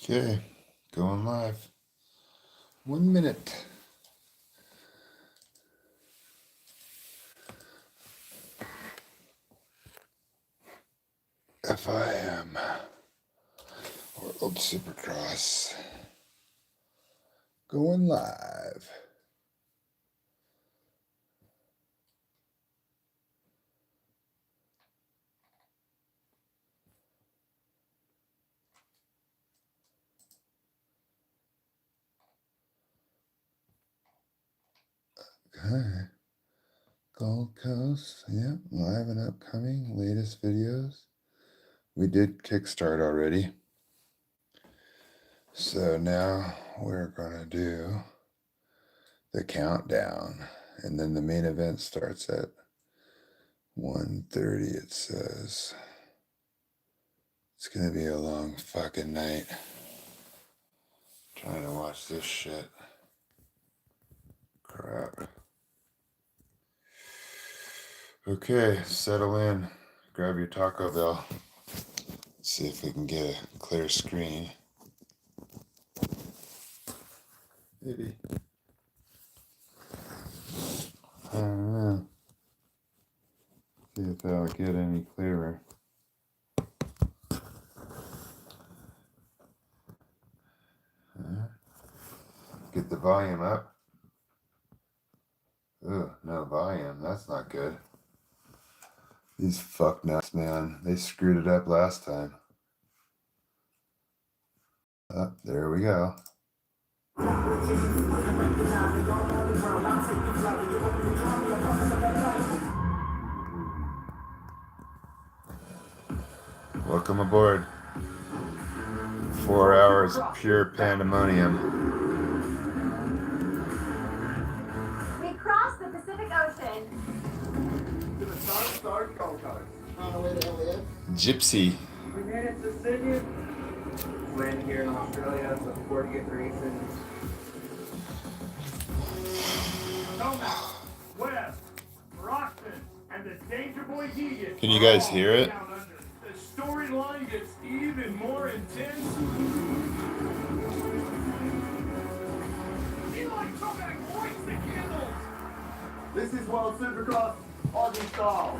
Okay, going live. 1 minute. FIM, World Supercross. Going live. Okay. Gold Coast, yep, live and upcoming, latest videos. We did kickstart already. So now we're gonna do the countdown, and then the main event starts at 1:30, it says. It's gonna be a long fucking night. Trying to watch this shit. Crap. Okay, settle in. Grab your Taco Bell. See if we can get a clear screen. Maybe. I don't know. See if that'll get any clearer. Get the volume up. Ugh, no volume. That's not good. These fuck nuts, man. They screwed it up last time. Oh, there we go. Welcome aboard. 4 hours of pure pandemonium. We crossed the Pacific Ocean. To the Star Gold Coast. On the way to LiVE. Gypsy. We made it to Sydney. Landed here in Australia, so before to get racing. Tomac, Webb, Rockman, and the Danger Boy Deegan. Can you guys hear it? The storyline gets even more intense. Eli Tomac lights the candles. This is World Supercross, Aussie style.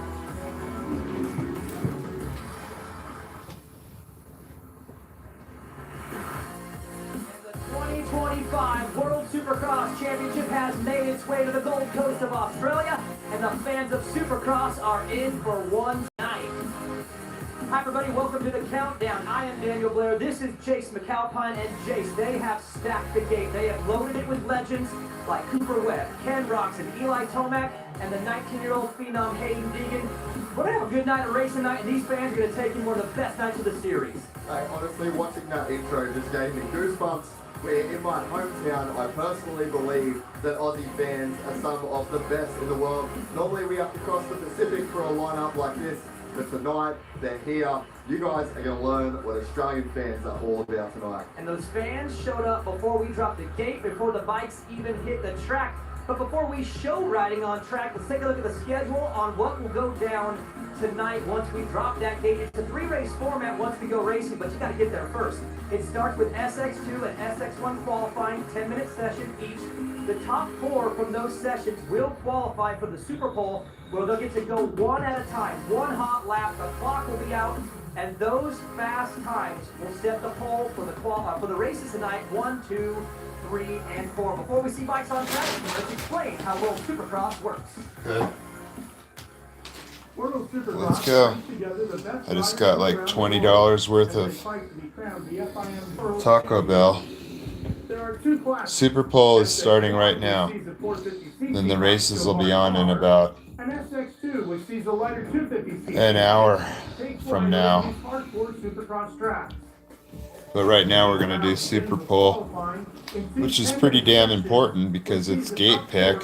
The 2025 World Supercross Championship has made its way to the Gold Coast of Australia, and the fans of Supercross are in for one night. Hi everybody, welcome to the countdown. I am Daniel Blair, this is Chase McAlpine, and Chase, they have stacked the gate. They have loaded it with legends like Cooper Webb, Ken Roxon, Eli Tomac, and the 19-year-old phenom Hayden Deegan. We're going to have a good night of racing night, and these fans are going to take in one of the best nights of the series. Hey, honestly, watching that intro just gave me goosebumps. Where in my hometown, I personally believe that Aussie fans are some of the best in the world. Normally we have to cross the Pacific for a lineup like this, but tonight they're here. You guys are going to learn what Australian fans are all about tonight. And those fans showed up before we dropped the gate, before the bikes even hit the track. But before we show riding on track, let's take a look at the schedule on what will go down tonight once we drop that gate. It's a 3-race format once we go racing, but you got to get there first. It starts with SX2 and SX1 qualifying, 10-minute session each. The top 4 from those sessions will qualify for the Superpole, where they'll get to go one at a time, one hot lap. The clock will be out, and those fast times will set the pole for the races tonight. 1, 2, 3, and 4. Before we see bikes on track, let's explain how World Supercross works. Okay. World Supercross Let's go. brings together the best I just riders got like around the $20 world worth as they of fight to be crowned the FIM World Taco Bell. There are 2 classes. Superpole is starting right now. Which sees a 450cc Then the races go will be on in hard, about and SX2, which sees a lighter 250cc. an hour Take from flight now. over these hardcore Supercross tracks. But right now we're going to do Superpole, which is pretty damn important because it's gate pick.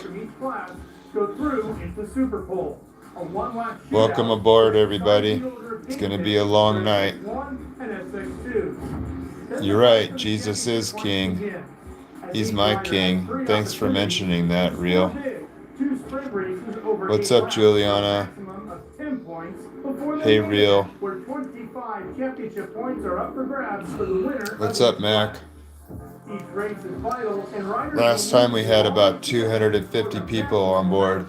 Go through into Superpole. A one-lap shootout. Welcome aboard, everybody. It's going to be a long night. You're right, Jesus is king. He's my king. Thanks for mentioning that, Real. What's up, Juliana? Hey, Real. championship points are up for grabs for the winner. What's up, Mac? Each race is vital, and riders Last time we had about 250 people on board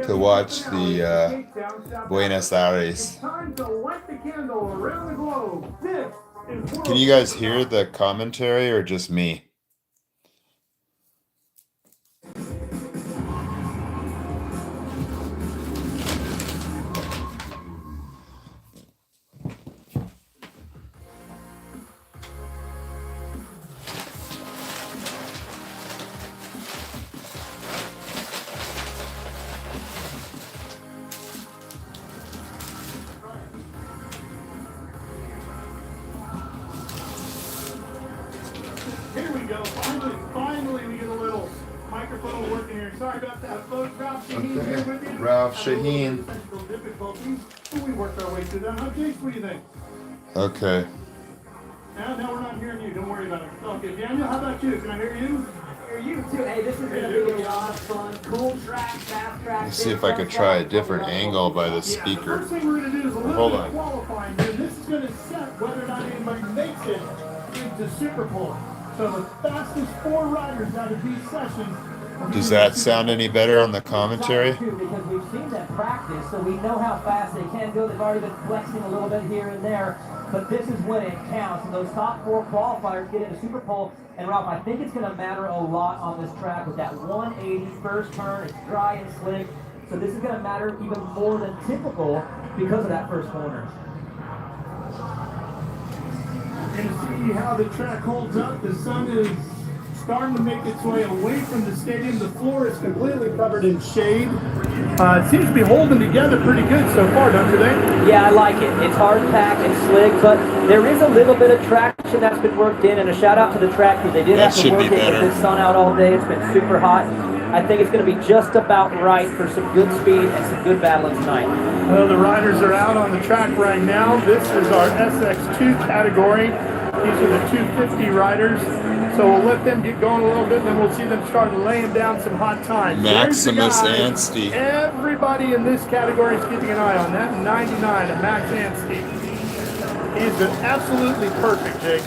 to watch the Buenos Aires. It's time to light the candle around the globe. This is Can you guys hear the commentary or just me? Here we go. Finally, we get a little microphone working here. Sorry about that, folks. Ralph Shaheen here with you. Ralph Shaheen. Technical difficulties. We worked our way through that. Huh, Jace? What do you think? Okay. Now we're not hearing you. Don't worry about it. Okay, Daniel, how about you? Can I hear you? Hear you too. Hey, this is going to be a lot of fun. Cool track, fast track. Let's see if I could try a different angle by the The speaker. first thing we're going to do is a little Hold bit on. of qualifying here. This is going to set whether or not anybody makes it into Superpole. So the fastest 4 riders out of these sessions. Does that sound any better on the commentary? Because we've seen them practice, so we know how fast they can go. They've already been flexing a little bit here and there, but this is when it counts. And those top 4 qualifiers get into Superpole. And Ralph, I think it's going to matter a lot on this track with that 180 first turn. It's dry and slick, so this is going to matter even more than typical because of that first corner. We're going to see how the track holds up. The sun is starting to make its way away from the stadium. The floor is completely covered in shade. It seems to be holding together pretty good so far, don't you think? Yeah, I like it. It's hard packed and slick, but there is a little bit of traction that's been worked in, and a shout out to the track crew. They did That have to should work be it with better. the sun out all day. It's been super hot. I think it's going to be just about right for some good speed and some good battling tonight. Well, the riders are out on the track right now. This is our SX2 category. These are the 250 riders. So we'll let them get going a little bit, and then we'll see them start laying down some hot times. Maximus There's the guy Anstie. Everybody in this category is keeping an eye on that. 99 of Max Anstie. He's been absolutely perfect, Jake.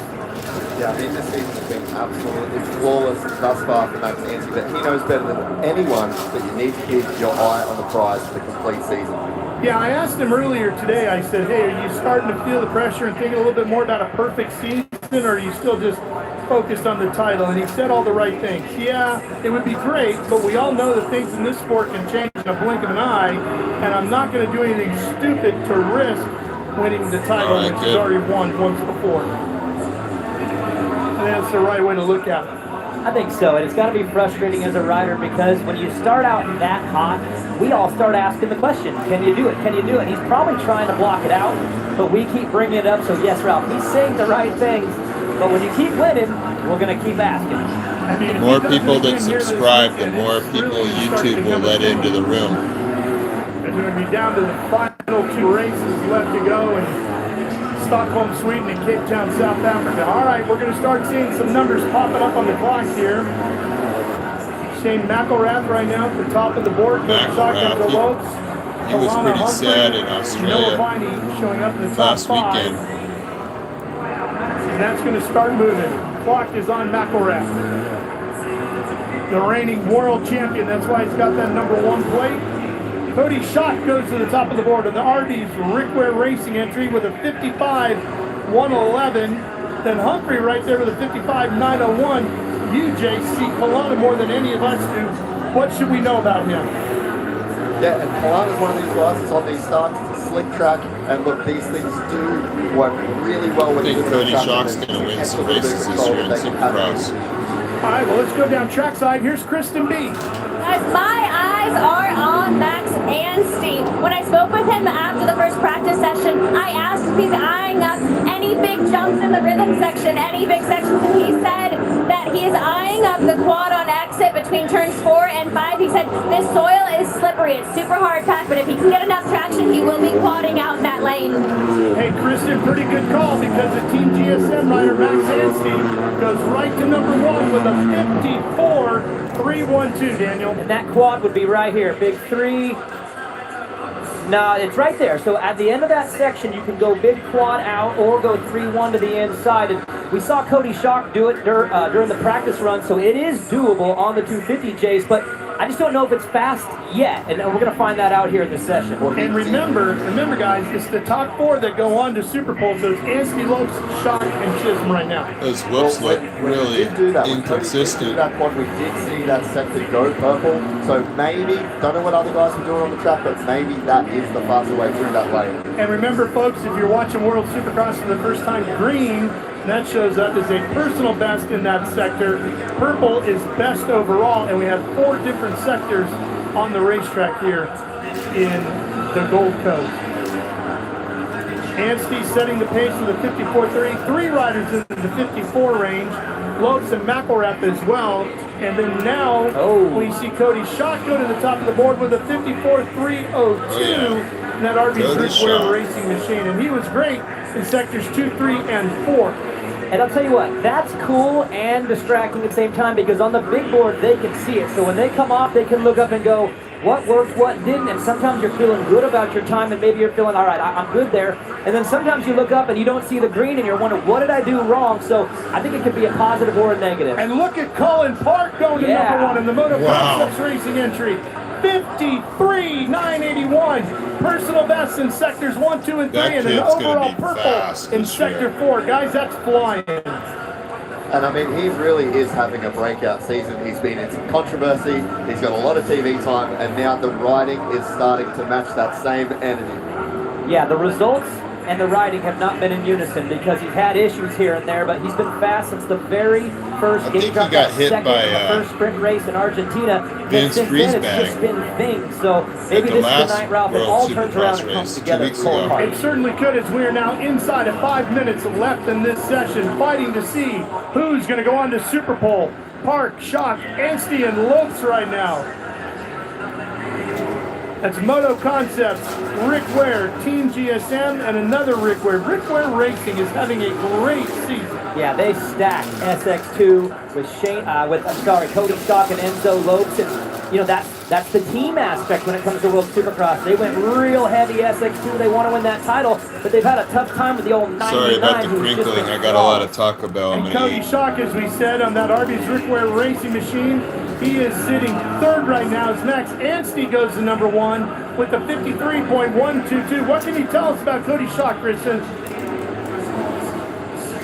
Yeah, I mean, this season's been absolutely flawless thus far for Max Anstie, but he knows better than anyone that you need to keep your eye on the prize for the complete season. Yeah, I asked him earlier today, I said, hey, are you starting to feel the pressure and thinking a little bit more about a perfect season, or are you still just focused on the title? And he said all the right things. Yeah, it would be great, but we all know that things in this sport can change in a blink of an eye, and I'm not going to do anything stupid to risk winning the title, which he's already won once before. And that's the right way to look at it. I think so, and it's got to be frustrating as a rider because when you start out that hot, we all start asking the question, can you do it, can you do it? He's probably trying to block it out, but we keep bringing it up, so yes, Ralph, he's saying the right things, but when you keep winning, we're going to keep asking. I mean, The more people that subscribe, the more people YouTube will let into the room. It's going to be down to the final 2 races left to go, and Stockholm, Sweden, and Cape Town, South Africa. All right, we're going to start seeing some numbers popping up on the clock here. Shane McElrath right now at the top of the board. McElrath, Enzo Lopes. he was Alana pretty Humphrey, sad in Australia Noah Viney showing up in the top last 5. weekend. And that's going to start moving. Clock is on McElrath. The reigning world champion. That's why he's got that number 1 plate. Cody Schott goes to the top of the board in the RD's Rick Ware Racing entry with a 55.111. Then Humphrey right there with a 55.901. UJC Kalana more than any of us do. What should we know about him? Yeah, and Kalana's one of these guys that's on these starts. It's a slick track, and look, these things do work really well with I think Cody Schock's going to win some races this year in Supercross. All right, well, let's go down trackside. Here's Kristen B. Guys, my eyes are on Max Anstie. When I spoke with him after the first practice session, I asked if he's eyeing up any big jumps in the rhythm section, any big sections, and he said that he is eyeing up the quad on exit between turns 4 and 5. He said this soil is slippery, it's super hard packed, but if he can get enough traction, he will be quadding out in that lane. Hey, Kristen, pretty good call because the Team GSM rider Max Anstie goes right to number 1 with a 54.312, Daniel. And that quad would be right here, big 3. No, it's right there. So at the end of that section, you can go big quad out or go 3-1 to the inside. And we saw Cody Schock do it during the practice run, so it is doable on the 250, Jace, but I just don't know if it's fast yet, and we're going to find that out here in this session. And remember, guys, it's the top 4 that go on to Superpole, so it's Anstie, Lopes, Schock, and Chisholm right now. Those whoops look really inconsistent. That one, we did see that sector go purple, so maybe, don't know what other guys were doing on the track, but maybe that is the faster way through that lane. And remember, folks, if you're watching World Supercross for the first time, green, that shows up as a personal best in that sector. Purple is best overall, and we have 4 different sectors on the racetrack here in the Gold Coast. Anstie setting the pace for the 54.30. 3 riders in the 54 range. Lopes and McElrath as well. And then now we see Cody Schock go to the top of the board with a 54.302 in that RB Rick Webb racing machine. And he was great in sectors 2, 3, and 4. And I'll tell you what, that's cool and distracting at the same time because on the big board, they can see it. So when they come off, they can look up and go, what worked, what didn't, and sometimes you're feeling good about your time and maybe you're feeling, all right, I'm good there. And then sometimes you look up and you don't see the green and you're wondering, what did I do wrong? So I think it could be a positive or a negative. And look at Colin Park going to number 1 in the Moto Concepts racing entry. 53.981. Personal best in sectors 1, 2, and 3, and an overall purple in sector 4. Guys, that's flying. And I mean, he really is having a breakout season. He's been in some controversy, he's got a lot of TV time, and now the riding is starting to match that same energy. Yeah, the results and the riding have not been in unison because he's had issues here and there, but he's been fast since the very first game. He got hit by the first sprint race in Argentina. Vince Since then, it's just been things. So maybe this is the night, Ralph, it all turns around and comes together. It certainly could, as we are now inside of 5 minutes left in this session, fighting to see who's going to go on to Superpole. Park, Schock, Anstie, and Lopes right now. That's Moto Concepts, Rick Ware, Team GSM, and another Rick Ware. Rick Ware Racing is having a great season. Yeah, they stacked SX2 with Cody Schock and Enzo Lopes. And, you know, that's the team aspect when it comes to World Supercross. They went real heavy SX2. They want to win that title, but they've had a tough time with the old 99. Sorry about the crinkling. I got a lot of Taco Bell. And Cody Schock, as we said, on that Arby's Rick Ware Racing machine, he is sitting 3rd right now as Max Anstie goes to number 1 with the 53.122. What can you tell us about Cody Schock, Kristen?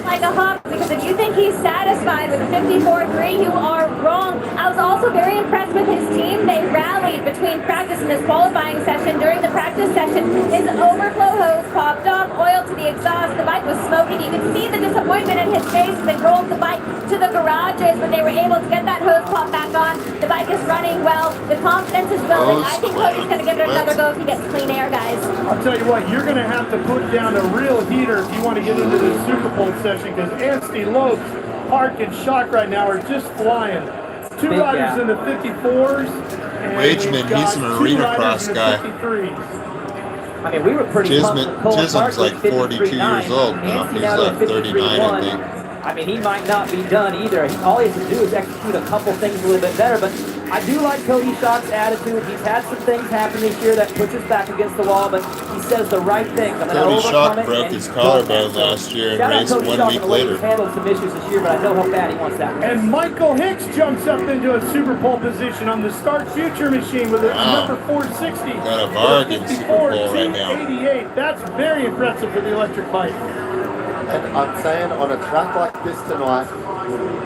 Like a hawk, because if you think he's satisfied with 54.3, you are wrong. I was also very impressed with his team. They rallied between practice and his qualifying session. During the practice session, his overflow hose popped off, oil to the exhaust. The bike was smoking. You could see the disappointment in his face. They rolled the bike to the garages, but they were able to get that hose pop back on. The bike is running well. The confidence is building. I think Cody's going to give it another go if he gets clean air, guys. I'll tell you what, you're going to have to put down a real heater if you want to get into the Superpole session, because Anstie, Lopes, Park, and Schock right now are just flying. 2 riders in the 54s. Wageman, he's an arena cross guy. I mean, we were pretty pumped with Cole Chisholm's like 42 years old now. He's like 39, I think. I mean, he might not be done either. All he has to do is execute a couple things a little bit better, but I do like Cody Schock's attitude. He's had some things happen this year that puts his back against the wall, but he says the right thing. Cody Schock broke his collarbone last year and raced 1 week later. He's handled some issues this year, but I know how bad he wants that one. And Michael Hicks jumps up into a Superpole position on the Start Future machine with a number 460. Got a bargain Superpole right now. 88. That's very impressive for the electric bike. And I'm saying on a track like this tonight,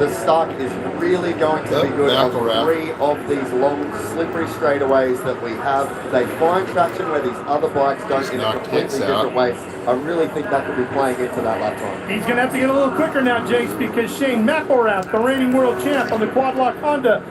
the start is really going to be good on 3 of these long, slippery straightaways that we have. They find traction where these other bikes don't in a completely different way. I really think that could be playing into that lap time. He's going to have to get a little quicker now, Jace, because Shane McElrath, the reigning world champ on the Quad Lock Honda,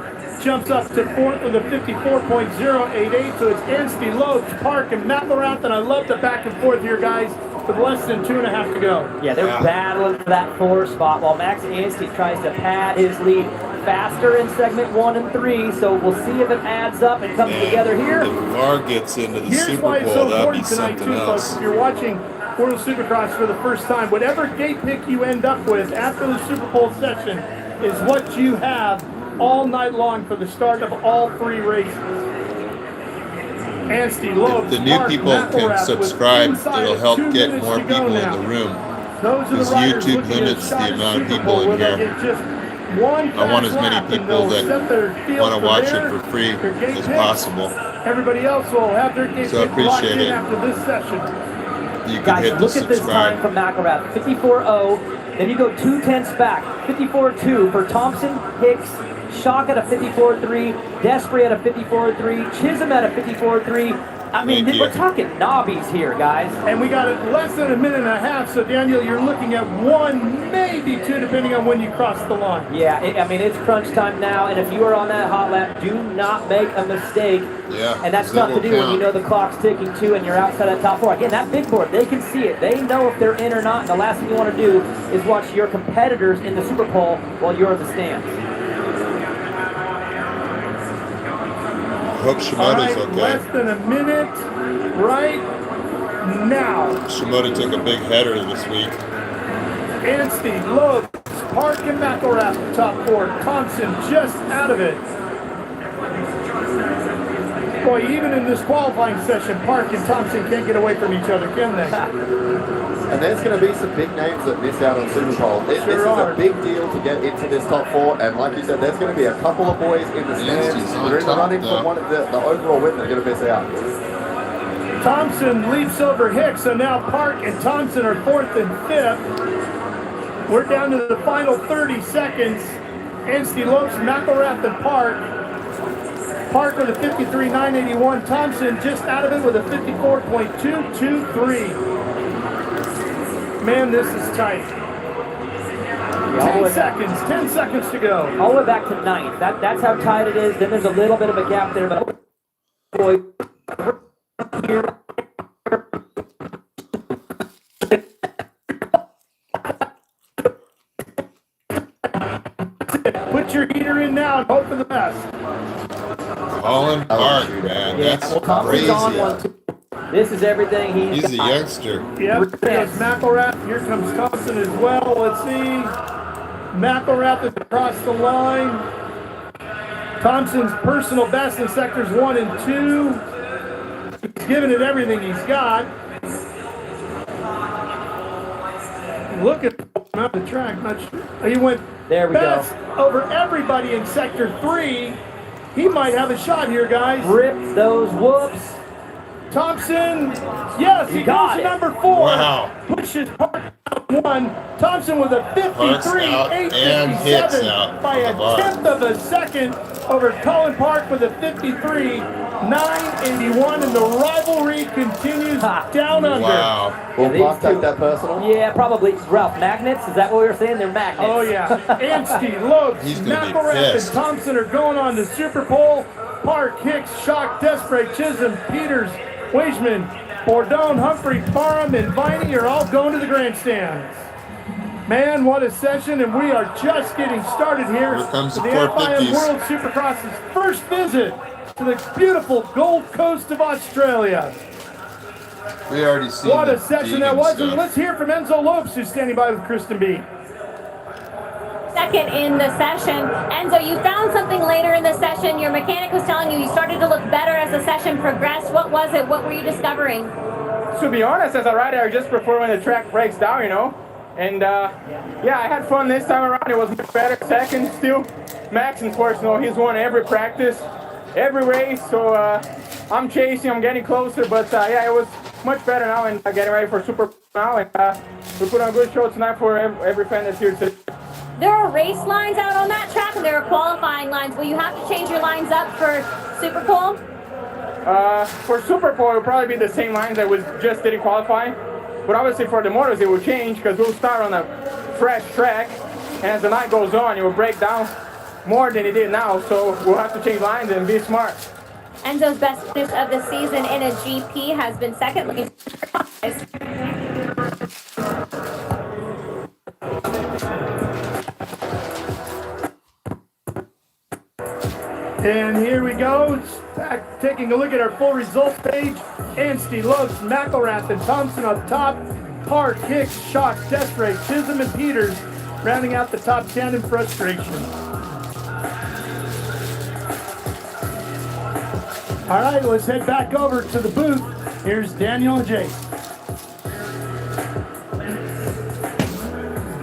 jumps up to 4th with a 54.088. So it's Anstie, Lopes, Park, and McElrath, and I love the back and forth here, guys, with less than 2.5 to go. Yeah, they're battling for that 4 spot while Max Anstie tries to pad his lead faster in segment 1 and 3. So we'll see if it adds up and comes together here. If VAR gets into the Here's why it's so Superpole, that'd be important tonight, something too, else. folks. If you're watching World Supercross for the first time, whatever gate pick you end up with after the Superpole session is what you have all night long for the start of all 3 races. Anstie Lopes, If the new Mark people can McElrath with subscribe, inside it'll of help 2 get minutes more to go people now. in the room. Those are the Because riders YouTube looking at limits the shot amount of Superpole people in where they'll here. get just one I want fast as many lap, and people they'll that set their field want to for watch there. it for free Their gate as picks. possible. Everybody else will have their gate So I picks locked appreciate in it. after this session. You can Guys, hit the look at this time subscribe. from McElrath, 54.0. Then you go 2/10 back, 54.2 for Thompson, Hicks, Shock at a 54.3, Despre at a 54.3, Chisholm at a 54.3. I mean, Thank we're you. talking knobbies here, guys. And we got it less than a minute and a half, so Daniel, you're looking at 1, maybe 2, depending on when you cross the line. Yeah, I mean, it's crunch time now, and if you are on that hot lap, do not make a mistake. Yeah, And that's 'cause it tough to will do when you count. know the clock's ticking too, and you're outside that top 4. Again, that big board, they can see it. They know if they're in or not, and the last thing you want to do is watch your competitors in the Superpole while you're in the stands. I hope All Shimoda's right, okay. less than a minute right now. Shimoda took a big header this week. Anstie, Lopes, Park, and McElrath, top 4. Thompson just out of it. Boy, even in this qualifying session, Park and Thompson can't get away from each other, can they? And there's going to be some big names that miss out on Superpole. This is are. a big deal to get into this top 4, and like you said, there's going to be a couple of boys in the stands Anstie's on that are in the top, running though. for one of the overall win that are going to miss out. Thompson leaps over Hicks, so now Park and Thompson are 4th and 5th. We're down to the final 30 seconds. Anstie, Lopes, McElrath, and Park. Park with a 53.981. Thompson just out of it with a 54.223. Man, this is tight. 10 seconds to go. All the way back to 9th. That's how tight it is. Then there's a little bit of a gap there, but boy, Put your heater in now and hope for the best. Colin Park, man, yeah, that's well, Thompson's on one crazy. too. This is everything He's a got. youngster. Yep, there's McElrath. Here comes Thompson as well. Let's see. McElrath is across the line. Thompson's personal best in sectors 1 and 2. He's giving it everything he's got. Look at him up the track. Not sure. He went There we best over everybody in sector 3. He might have a shot here, guys. Rip those whoops. Thompson, yes, he got goes to it. number 4. Wow. Pushes Park out 1. Thompson with a Park's out and Hicks 53.857 out by on a the bar. 10th of a second over Colin Park with a 53.981, and the rivalry continues down under. Wow. Will these Park take two- that personal? Yeah, probably. Ralph, magnets? Is that what we were saying? They're magnets. Oh yeah, Anstie, Lopes, He's gonna be McElrath, and pissed. Thompson are going on to Superpole. Park, Hicks, Shock, Despre, Chisholm, Peters, Weisman, Bourdon, Humphrey, Parham, and Viney are all going to the grandstands. Man, what a session, and we are just getting started here. Here comes the with the FIM 450s. World Supercross's first visit to the beautiful Gold Coast of Australia. We already seen What the a session Deegan that was, and stuff. let's hear from Enzo Lopes, who's standing by with Kristen B. Second in the session. Enzo, you found something later in the session. Your mechanic was telling you started to look better as the session progressed. What was it? What were you discovering? To be honest, as a rider, I just prefer when the track breaks down, you know. And yeah, I had fun this time around. It was much better. Second still. Max, of course, he's won every practice, every race. So I'm chasing, I'm getting closer. But yeah, it was much better now, and getting ready for Super now. And we put on a good show tonight for every fan that's here today. There are race lines out on that track, and there are qualifying lines. Will you have to change your lines up for Superpole? For Superpole, it will probably be the same lines that we just did in qualifying. But obviously for the motors, it will change because we'll start on a fresh track. And as the night goes on, it will break down more than it did now. So we'll have to change lines and be smart. Enzo's best finish of the season in a GP has been second. Looking And here we go. Back, taking a look at our full results page. Anstie, Lopes, McElrath, and Thompson up top. Park, Hicks, Shock, Despre, Chisholm, and Peters rounding out the top 10 in frustration. All right, let's head back over to the booth. Here's Daniel and Jay.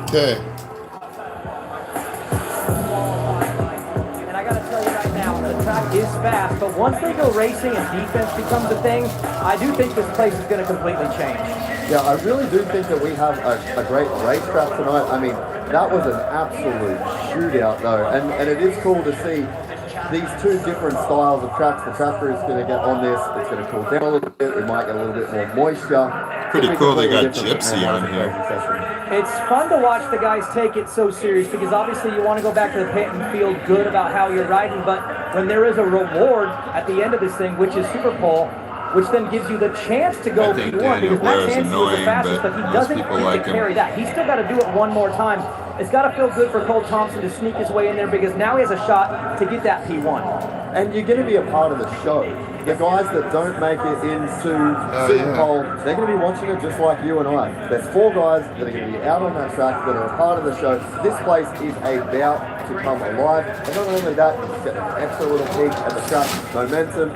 Okay. And I gotta tell you right now, the track is fast, but once they go racing and defense becomes a thing, I do think this place is gonna completely change. Yeah, I really do think that we have a great racetrack tonight. I mean, that was an absolute shootout though, and it is cool to see these two different styles of tracks. The tractor is going to get on this, it's going to cool down a little bit, we might get a little bit more moisture. Pretty cool they got Gypsy on here. It's fun to watch the guys take it so serious because obviously you want to go back to the pit and feel good about how you're riding, but when there is a reward at the end of this thing, which is Superpole, which then gives you the chance to go P1 because Max Anstie was the fastest, but he doesn't get to carry that. He's still got to do it one more time. It's got to feel good for Cole Thompson to sneak his way in there because now he has a shot to get that P1. And you're going to be a part of the show. The guys that don't make it into Superpole, they're going to be watching it just like you and I. There's 4 guys that are going to be out on that track that are a part of the show. This place is about to come alive. And not only that, you just get an extra little peek at the track. Momentum,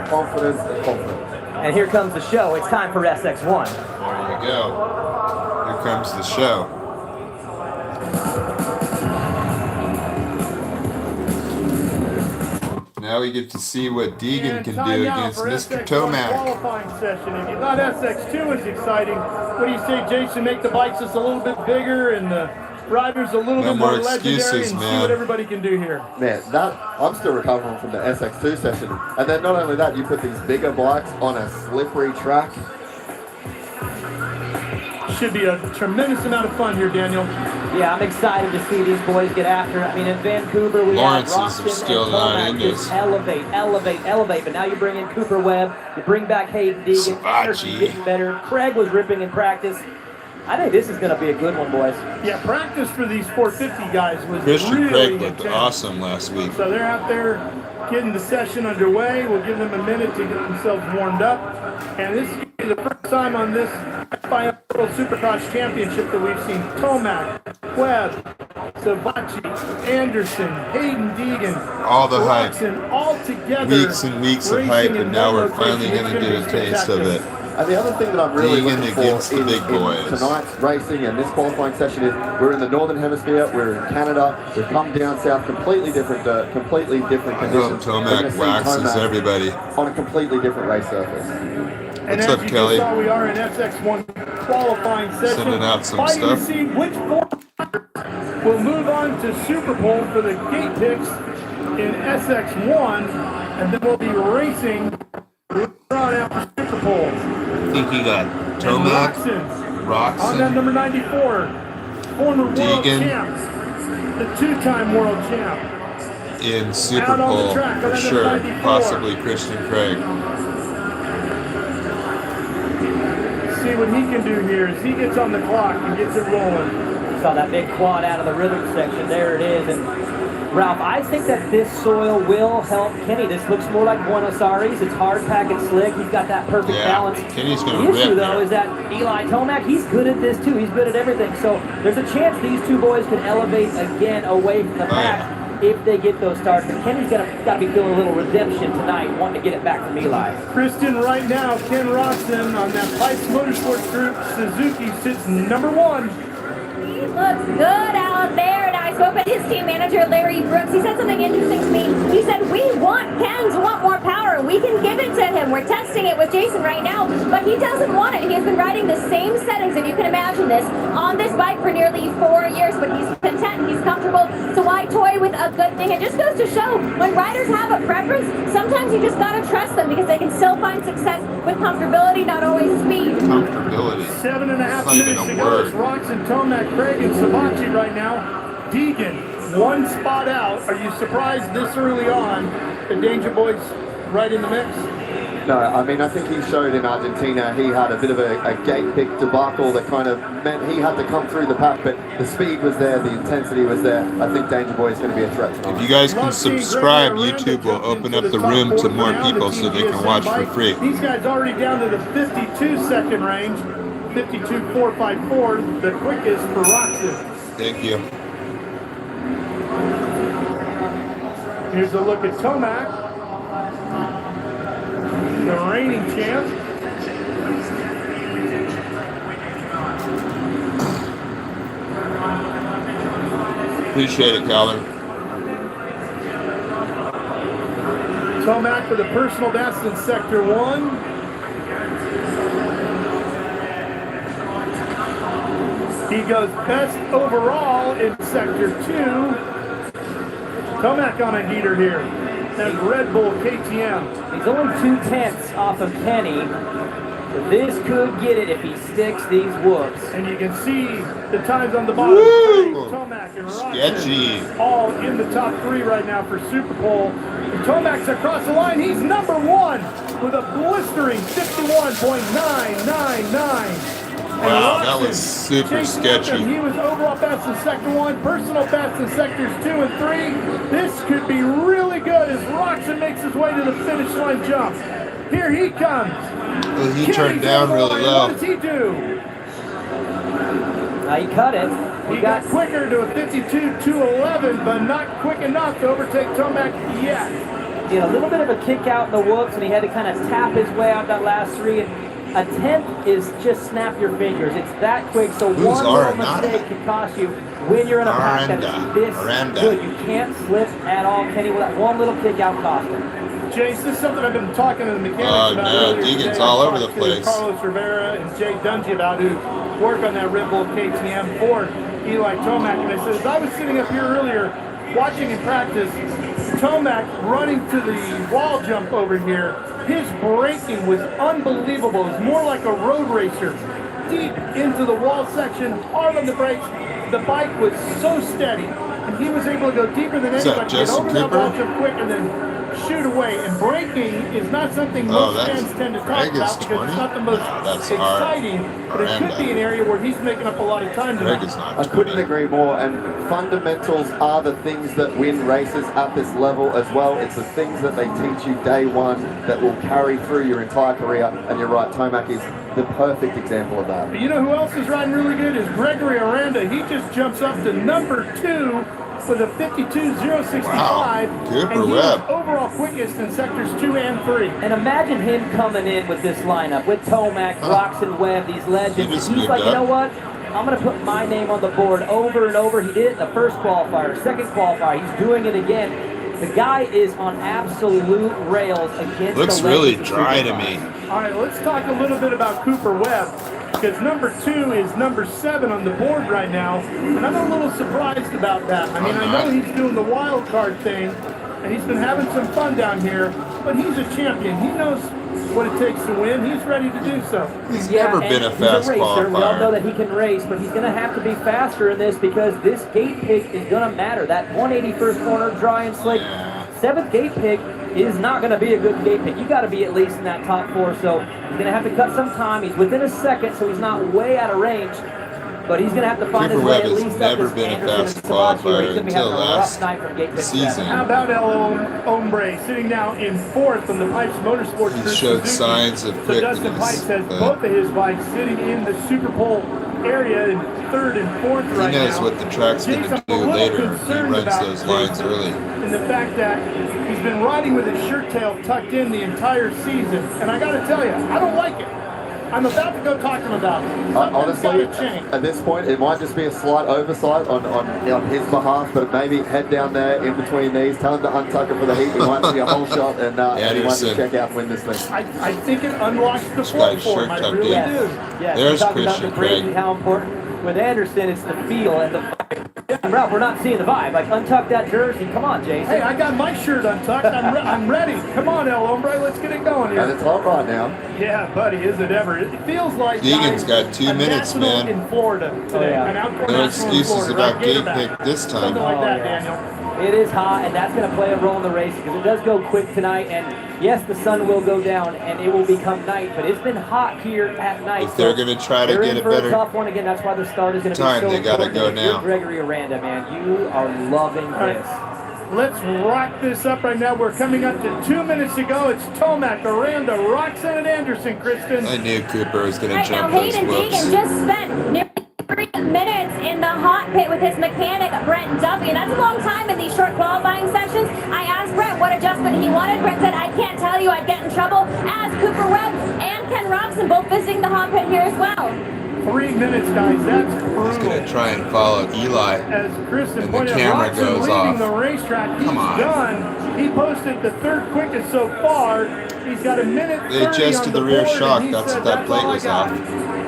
confidence, and confidence. And here comes the show. It's time for SX1. There you go. Here comes the show. Now we get to see what Deegan can do against Mr. Tomac. Qualifying session. If you thought SX2 was exciting, what do you say, Jason? Make the bikes just a little bit bigger and the riders a little bit more legendary and see what everybody can do here. Man, I'm still recovering from the SX2 session. And then not only that, you put these bigger bikes on a slippery track. Should be a tremendous amount of fun here, Daniel. Yeah, I'm excited to see these boys get after it. I mean, in Vancouver, we had Roxton still and not Tomac in just elevate. But now you bring in Cooper Webb, you bring back Hayden Deegan, Anderson getting better. Craig was ripping in practice. I think this is going to be a good one, boys. Yeah, practice for these 450 guys was Christian really Craig looked intense. awesome last week. So they're out there getting the session underway. We'll give them a minute to get themselves warmed up. And this is the first time on this final Supercross Championship that we've seen Tomac, Webb, Savachi, Anderson, Hayden Deegan, all the hype. All together. Weeks and weeks of hype, and now we're finally going to get a taste of it. And the other thing that I'm really Deegan looking for against the big in boys. tonight's racing and this qualifying session is we're in the Northern Hemisphere, we're in Canada, we've come down south, completely different conditions. I hope Tomac waxes everybody. On a completely different race surface. And What's as up, you Kelly? Saw, we are in SX1 qualifying session. Sending out some Fighting stuff. to see which 4 will move on to Superpole for the gate picks in SX1, and then we'll be racing on after Superpole. I think you got Tomac, on that number 94, former world Deegan, champs, the 2-time world champ. in Superpole for sure, possibly Christian Craig. See what he can do here as he gets on the clock and gets it rolling. Saw that big quad out of the rhythm section. There it is. And Ralph, I think that this soil will help Kenny. This looks more like Buenos Aires. It's hard pack and slick. He's got that perfect balance. Kenny's going to The rip issue, though, there. is that Eli Tomac, he's good at this, too. He's good at everything. So there's a chance these two boys can elevate again away from the pack if they get those starts. But Kenny's got to be feeling a little redemption tonight, wanting to get it back from Eli. Kristen, right now, Ken Roxon on that Pikes Motorsports Group Suzuki sits number 1. He looks good out there. And I spoke with his team manager, Larry Brooks. He said something interesting to me. He said, we want Ken to want more power. We can give it to him. We're testing it with Jason right now, but he doesn't want it. He has been riding the same settings, if you can imagine this, on this bike for nearly 4 years, but he's content, he's comfortable. So why toy with a good thing? It just goes to show when riders have a preference, sometimes you just gotta trust them because they can still find success with comfortability, not always speed. Comfortability. 7.5 minutes to go. It's Roxon, Tomac, Craig, and Savachi right now. Deegan, 1 spot out. Are you surprised this early on the Danger Boys right in the mix? No, I mean, I think he showed in Argentina he had a bit of a gate pick debacle that kind of meant he had to come through the pack, but the speed was there, the intensity was there. I think Danger Boy is going to be a threat tonight. If you guys can subscribe, YouTube will open up the room to more people so they can watch for free. These guys already down to the 52-second range, 52.454, the quickest for Roxon. Thank you. Here's a look at Tomac. the reigning champ. Appreciate it, Calvin. Tomac for the personal best in Sector 1. He goes best overall in Sector 2. Tomac on a heater here. That's Red Bull KTM. He's only 2/10 off of Kenny. This could get it if he sticks these whoops. And you can see the times on the bottom. Woo! Tomac and Sketchy. Roxon all in the top 3 right now for Superpole. And Tomac's across the line. He's number 1 with a blistering 51.999. Wow, that was super sketchy. He was overall best in Sector 1, personal best in Sectors 2 and 3. This could be really good as Roxon makes his way to the finish line jump. Here he comes. Well, he turned down really low. What does he do? He cut it. He got quicker to a 52.211, but not quick enough to overtake Tomac yet. He had a little bit of a kick out in the whoops, and he had to kind of tap his way out that last 3. And a 10th is just snap your fingers. It's that quick, so one little mistake can cost you when you're in a pack that is this good. You can't slip at all, Kenny, with that one little kick out cost him. Jace, this is something I've been talking to the mechanics about earlier Deegan's today. all over the place. Carlos Rivera and Jay Dungy about who work on that Red Bull KTM for Eli Tomac. And I said, as I was sitting up here earlier watching in practice, Tomac running to the wall jump over here, his braking was unbelievable. It was more like a road racer. Deep into the wall section, hard on the brakes. The bike was so steady. And he was able to go deeper than anybody. Get over that wall jump quick and then shoot away. And braking is not something most fans tend to talk about because it's not the most exciting, but it could be an area where he's making up a lot of time tonight. I couldn't agree more, and fundamentals are the things that win races at this level as well. It's the things that they teach you day one that will carry through your entire career, and you're right, Tomac is the perfect example of that. But you know who else is riding really good is Gregory Aranda. He just jumps up to number 2 with a 52.065. Wow. And Webb. Overall quickest in sectors 2 and 3. And imagine him coming in with this lineup with Tomac, Roxon, Webb, these legends. He's like, you know what? I'm going to put my name on the board over and over. He did it in the first qualifier, second qualifier. He's doing it again. The guy is on absolute rails against Looks the really dry to me. All right, let's talk a little bit about Cooper Webb, because number 2 is number 7 on the board right now, and I'm a little surprised about that. I mean, I know he's doing the wild card thing, and he's been having some fun down here, but he's a champion. He knows what it takes to win. He's ready to do so. He's never been a fast qualifier. We all know that he can race, but he's going to have to be faster in this because this gate pick is going to matter. That 181st corner, dry and slick, 7th gate pick is not going to be a good gate pick. You got to be at least in that top 4, so he's going to have to cut some time. He's within a second, so he's not way out of range. But he's going to have to find his way at least up never this been a Anderson fast and Tomac. He's qualifier going to be until having a rough last night from gate pick season. How about El Hombre sitting now in 4th on the Pipes Motorsports He Group showed Suzuki. signs of So quickness. Dustin Pipes has both of his bikes sitting in the Superpole area in 3rd and 4th right now. He knows what the track's going to do later. He runs those lines early. And the fact that he's been riding with his shirt tail tucked in the entire season. And I got to tell you, I don't like it. I'm about to go talk to him about it. Honestly, at this point, it might just be a slight oversight on his behalf, but maybe head down there in between these, tell him to untuck it for the heat. He might see a whole shot and he might just check out and win this thing. I think it unlocks the floor for him. I really do. Yes, There's talking about Christian the braking, Craig. how important. With Anderson, it's the feel and the vibe. Ralph, we're not seeing the vibe. Like, untuck that jersey. Come on, Jason. Hey, I got my shirt untucked. I'm ready. Come on, El Hombre. Let's get it going here. And it's hot right now. Yeah, buddy, is it ever? It feels like Deegan's got 2 minutes, man. In Florida today. An outdoor No national in excuses Florida, about right? gate Gatorback. pick this time. Something like that, yeah. Daniel. It is hot, and that's going to play a role in the race because it does go quick tonight. And yes, the sun will go down, and it will become night. But it's been hot here at night. If they're going to try to they're get in a for better a tough one again. That's why the start is going to be time, so they gotta important. go You're now. Gregory Aranda, man, you are loving this. Let's rock this up right now. We're coming up to 2 minutes to go. It's Tomac, Aranda, Roxon, and Anderson, Kristen. I knew Cooper was going to Right now, jump those Hayden whoops. Deegan just spent nearly 3 3 minutes in the hot pit with his mechanic, Brent Duffy. And that's a long time in these short qualifying sessions. I asked Brent what adjustment he wanted. Brent said, I can't tell you, I'd get in trouble. As Cooper Webb and Ken Robson both visiting the hot pit here as well. 3 minutes, guys. That's brutal. He's going to try and follow Eli. As Kristen And pointed the camera out, goes leaving off. the racetrack. He's Come on. done. He posted the 3rd quickest so far. He's got a minute 30 They adjusted the on rear board, shock. and he That's said, what that plate all I was got." off.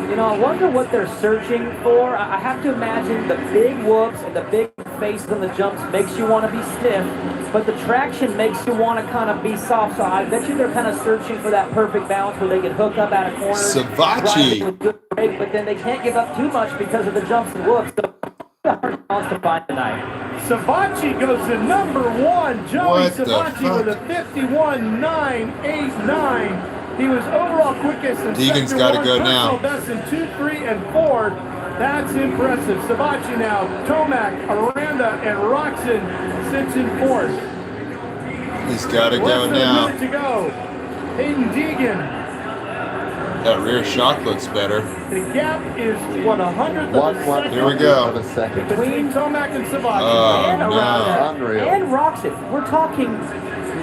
You know, I wonder what they're searching for. I have to imagine the big whoops and the big faces on the jumps makes you want to be stiff, but the traction makes you want to kind of be soft. So I bet you they're kind of searching for that perfect balance where they can hook up out of corners, Savachi. drive it with good brake, but then they can't give up too much because of the jumps and whoops. So it's a hard balance to find tonight. Savachi goes to number 1. Joey What the Savachi with a fuck? 51.989. He was overall quickest in Deegan's sector gotta 1, go personal now. best in 2, 3, and 4. That's impressive. Savachi now, Tomac, Aranda, and Roxon sits in 4th. He's got to go Less than a now. minute to go. Hayden Deegan. That rear shock looks better. The gap is, what, 100th of a second? Here we go. Of a second. Between Tomac and Savachi. Oh, And Aranda Unreal. and Roxon. We're talking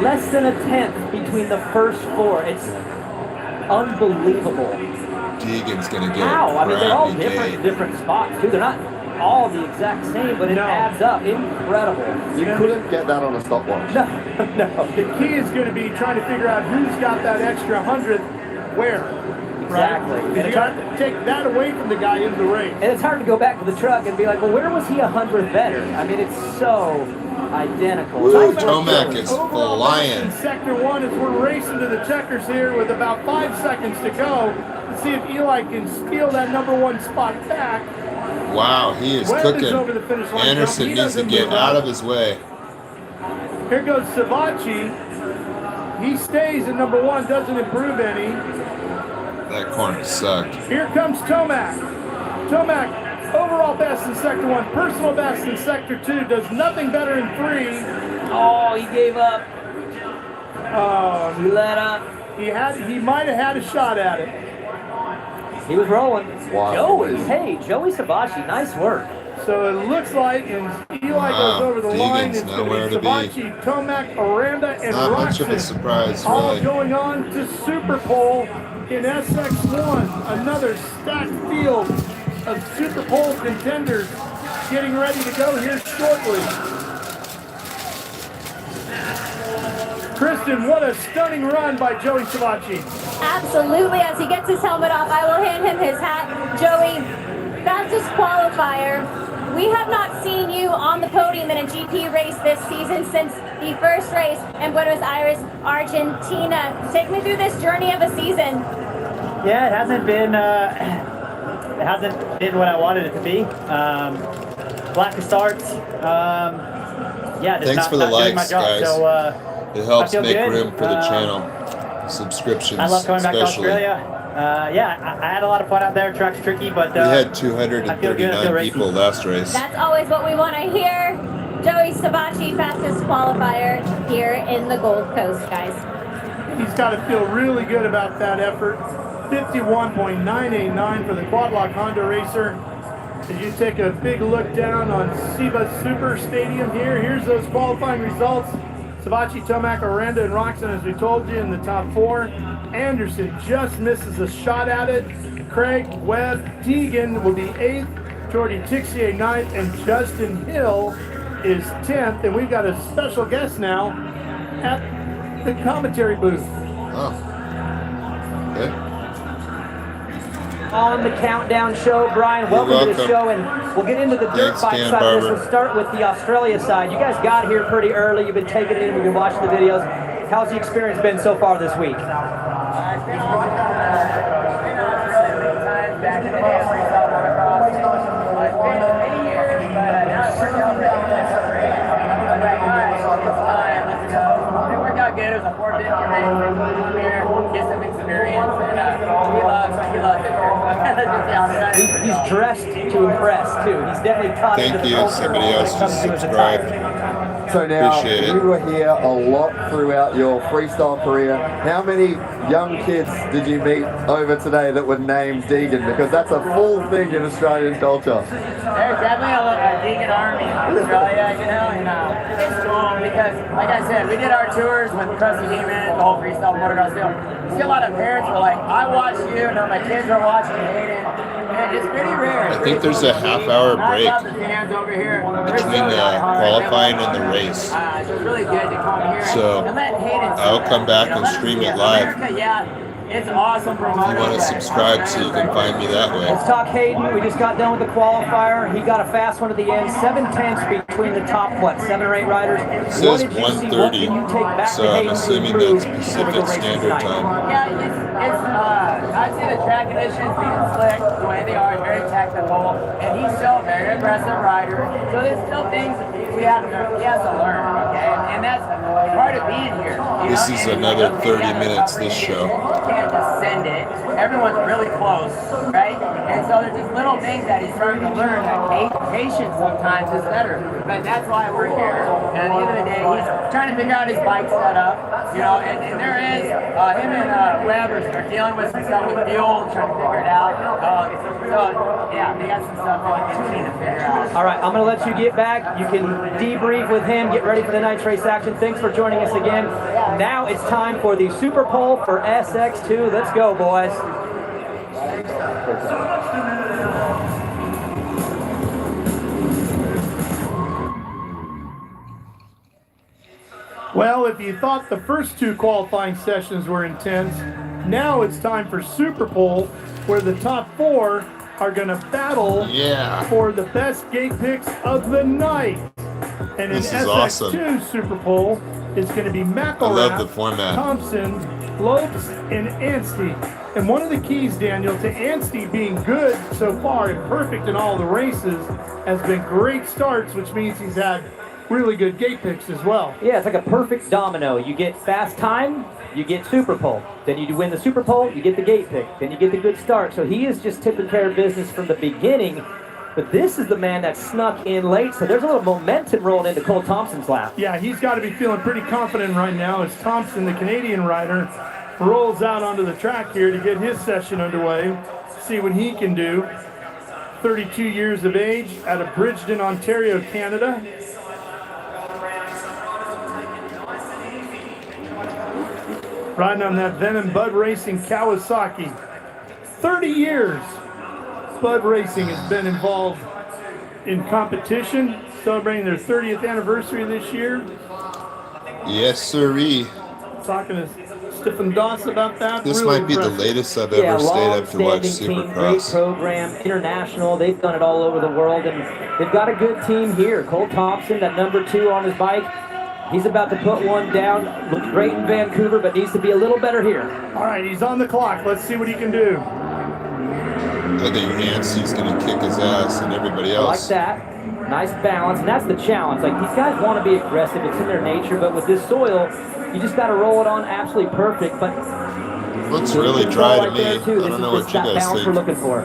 less than a 10th between the first 4. It's unbelievable. Deegan's going to get How? I mean, they're all crappy different, gate. different spots too. They're not all the exact same, but it No. adds up. Incredible. You couldn't get that on a stopwatch. No, no. The key is going to be trying to figure out who's got that extra 100th where. Exactly. Right? And You it's got hard, to take that away from the guy in the race. and it's hard to go back to the truck and be like, well, where was he 100th better? I mean, it's so identical. Woo, Nice Tomac work. is Overall flying. in sector 1 as we're racing to the checkers here with about 5 seconds to go. Let's see if Eli can steal that number 1 spot back. Wow, he is Webb is over cooking. the finish line. Anderson He needs to doesn't get move out up. of his way. Here goes Savachi. He stays at number 1, doesn't improve any. That corner sucked. Here comes Tomac. Tomac, overall best in sector 1, personal best in sector 2, does nothing better in 3. Oh, he gave up. He Oh, let up. he might have had a shot at it. He was rolling. Wow. Joey, hey, Joey Savachi, nice work. So it looks like, and Eli goes Wow, over the line. Deegan's It's going nowhere to to be be. Savachi, Tomac, Aranda, and Not much of a Roxon. surprise, All really. going on to Superpole in SX1. Another stacked field of Superpole contenders getting ready to go here shortly. Kristen, what a stunning run by Joey Savachi. Absolutely. As he gets his helmet off, I will hand him his hat. Joey, fastest qualifier. We have not seen you on the podium in a GP race this season since the first race in Buenos Aires, Argentina. Take me through this journey of a season. Yeah, it hasn't been what I wanted it to be. Lack of starts. Yeah, just Thanks not, for the not doing my likes, job. guys. So It helps I feel make good. room for the channel. Subscriptions, I love coming back to especially. Australia. Yeah, I had a lot of fun out there. Track's tricky, but We had I feel good. I 239 feel people racing. last race. That's always what we want to hear. Joey Savachi, fastest qualifier here in the Gold Coast, guys. He's got to feel really good about that effort. 51.989 for the Quadlock Honda racer. As you take a big look down on SEBA Super Stadium here, here's those qualifying results. Savachi, Tomac, Aranda, and Roxon, as we told you, in the top 4. Anderson just misses a shot at it. Craig, Webb, Deegan will be 8th. Jordy Tixier 9th, and Justin Hill is 10th. And we've got a special guest now at the commentary booth. Oh. Okay. On the countdown show, Brian, welcome to the welcome. show, and we'll get into the dirt Thanks, bike Dan side of this. Barber. We'll start with the Australia side. You guys got here pretty early. You've been taking it in. We've been watching the videos. How's the experience been so far this week? Good. It was a 450 race. Come here, get some experience, and he loves it. He's dressed to impress, too. He's definitely caught into Thank the you. culture Somebody when it else comes just to his subscribed. attire. So now, Appreciate it. you were here a lot throughout your freestyle career. How many young kids did you meet over today that were named Deegan? Because that's a full thing in Australian culture. There's definitely a Deegan army in Australia, you know, and it's cool because, like I said, we did our tours with Krusty Demon, the whole freestyle motocross deal. You see a lot of parents were like, I watched you, and my kids are watching Hayden. And it's pretty rare. I think there's a half-hour break between qualifying and the race. So it's really good to come here So and let Hayden I'll come back and stream it live. It's awesome for If you want to subscribe so you can find me that way. Let's talk Hayden. We just got done with the qualifier. He got a fast one at the end. 7/10 between the top, 7 or 8 riders. It says 1:30, so I'm assuming that's Pacific Standard Time. Yeah, I'd say the track conditions being slick, the way they are, very technical, and he's still a very aggressive rider. So there's still things he has to learn, okay? And that's part of being here. This is another 30 minutes, this show. Can't just send it. Everyone's really close, right? And so there's just little things that he's starting to learn that patience sometimes is better. But that's why we're here. And at the end of the day, he's trying to figure out his bike setup, you know, and there is, him and Webb are dealing with some stuff with fuel, trying to figure it out. So, yeah, they got some stuff tuning to figure out. All right, I'm going to let you get back. You can debrief with him, get ready for the night's race action. Thanks for joining us again. Now it's time for the Superpole for SX2. Let's go, boys. Well, if you thought the first 2 qualifying sessions were intense, now it's time for Superpole, where the top 4 are going to battle for the best gate picks of the night. And in SX2 awesome. Superpole, it's going to be I love the McElrath, format. Thompson, Lopes, and Anstie. And one of the keys, Daniel, to Anstie being good so far and perfect in all the races has been great starts, which means he's had really good gate picks as well. Yeah, it's like a perfect domino. You get fast time, you get Superpole. Then you win the Superpole, you get the gate pick. Then you get the good start. So he is just taking care of business from the beginning. But this is the man that snuck in late, so there's a little momentum rolling into Cole Thompson's lap. Yeah, he's got to be feeling pretty confident right now as Thompson, the Canadian rider, rolls out onto the track here to get his session underway, see what he can do. 32 years of age out of Bridgeton, Ontario, Canada. Riding on that Venom Bud Racing Kawasaki. 30 years Bud Racing has been involved in competition, celebrating their 30th anniversary this year. Yes, sirree. Talking to Stephen Doss about that. This really might be the impressive. latest I've ever stayed up to watch team, great Supercross. program, international. They've done it all over the world, and they've got a good team here. Cole Thompson, that number 2 on his bike, he's about to put one down. Looked great in Vancouver, but needs to be a little better here. All right, he's on the clock. Let's see what he can do. I think Anstie's going to kick his ass and everybody I like else. that. Nice balance, and that's the challenge. Like, these guys want to be aggressive. It's in their nature, but with this soil, you just got to roll it on absolutely perfect. But Looks really dry to right me. there, I too. don't This know is what just you that guys balance we're think. looking for.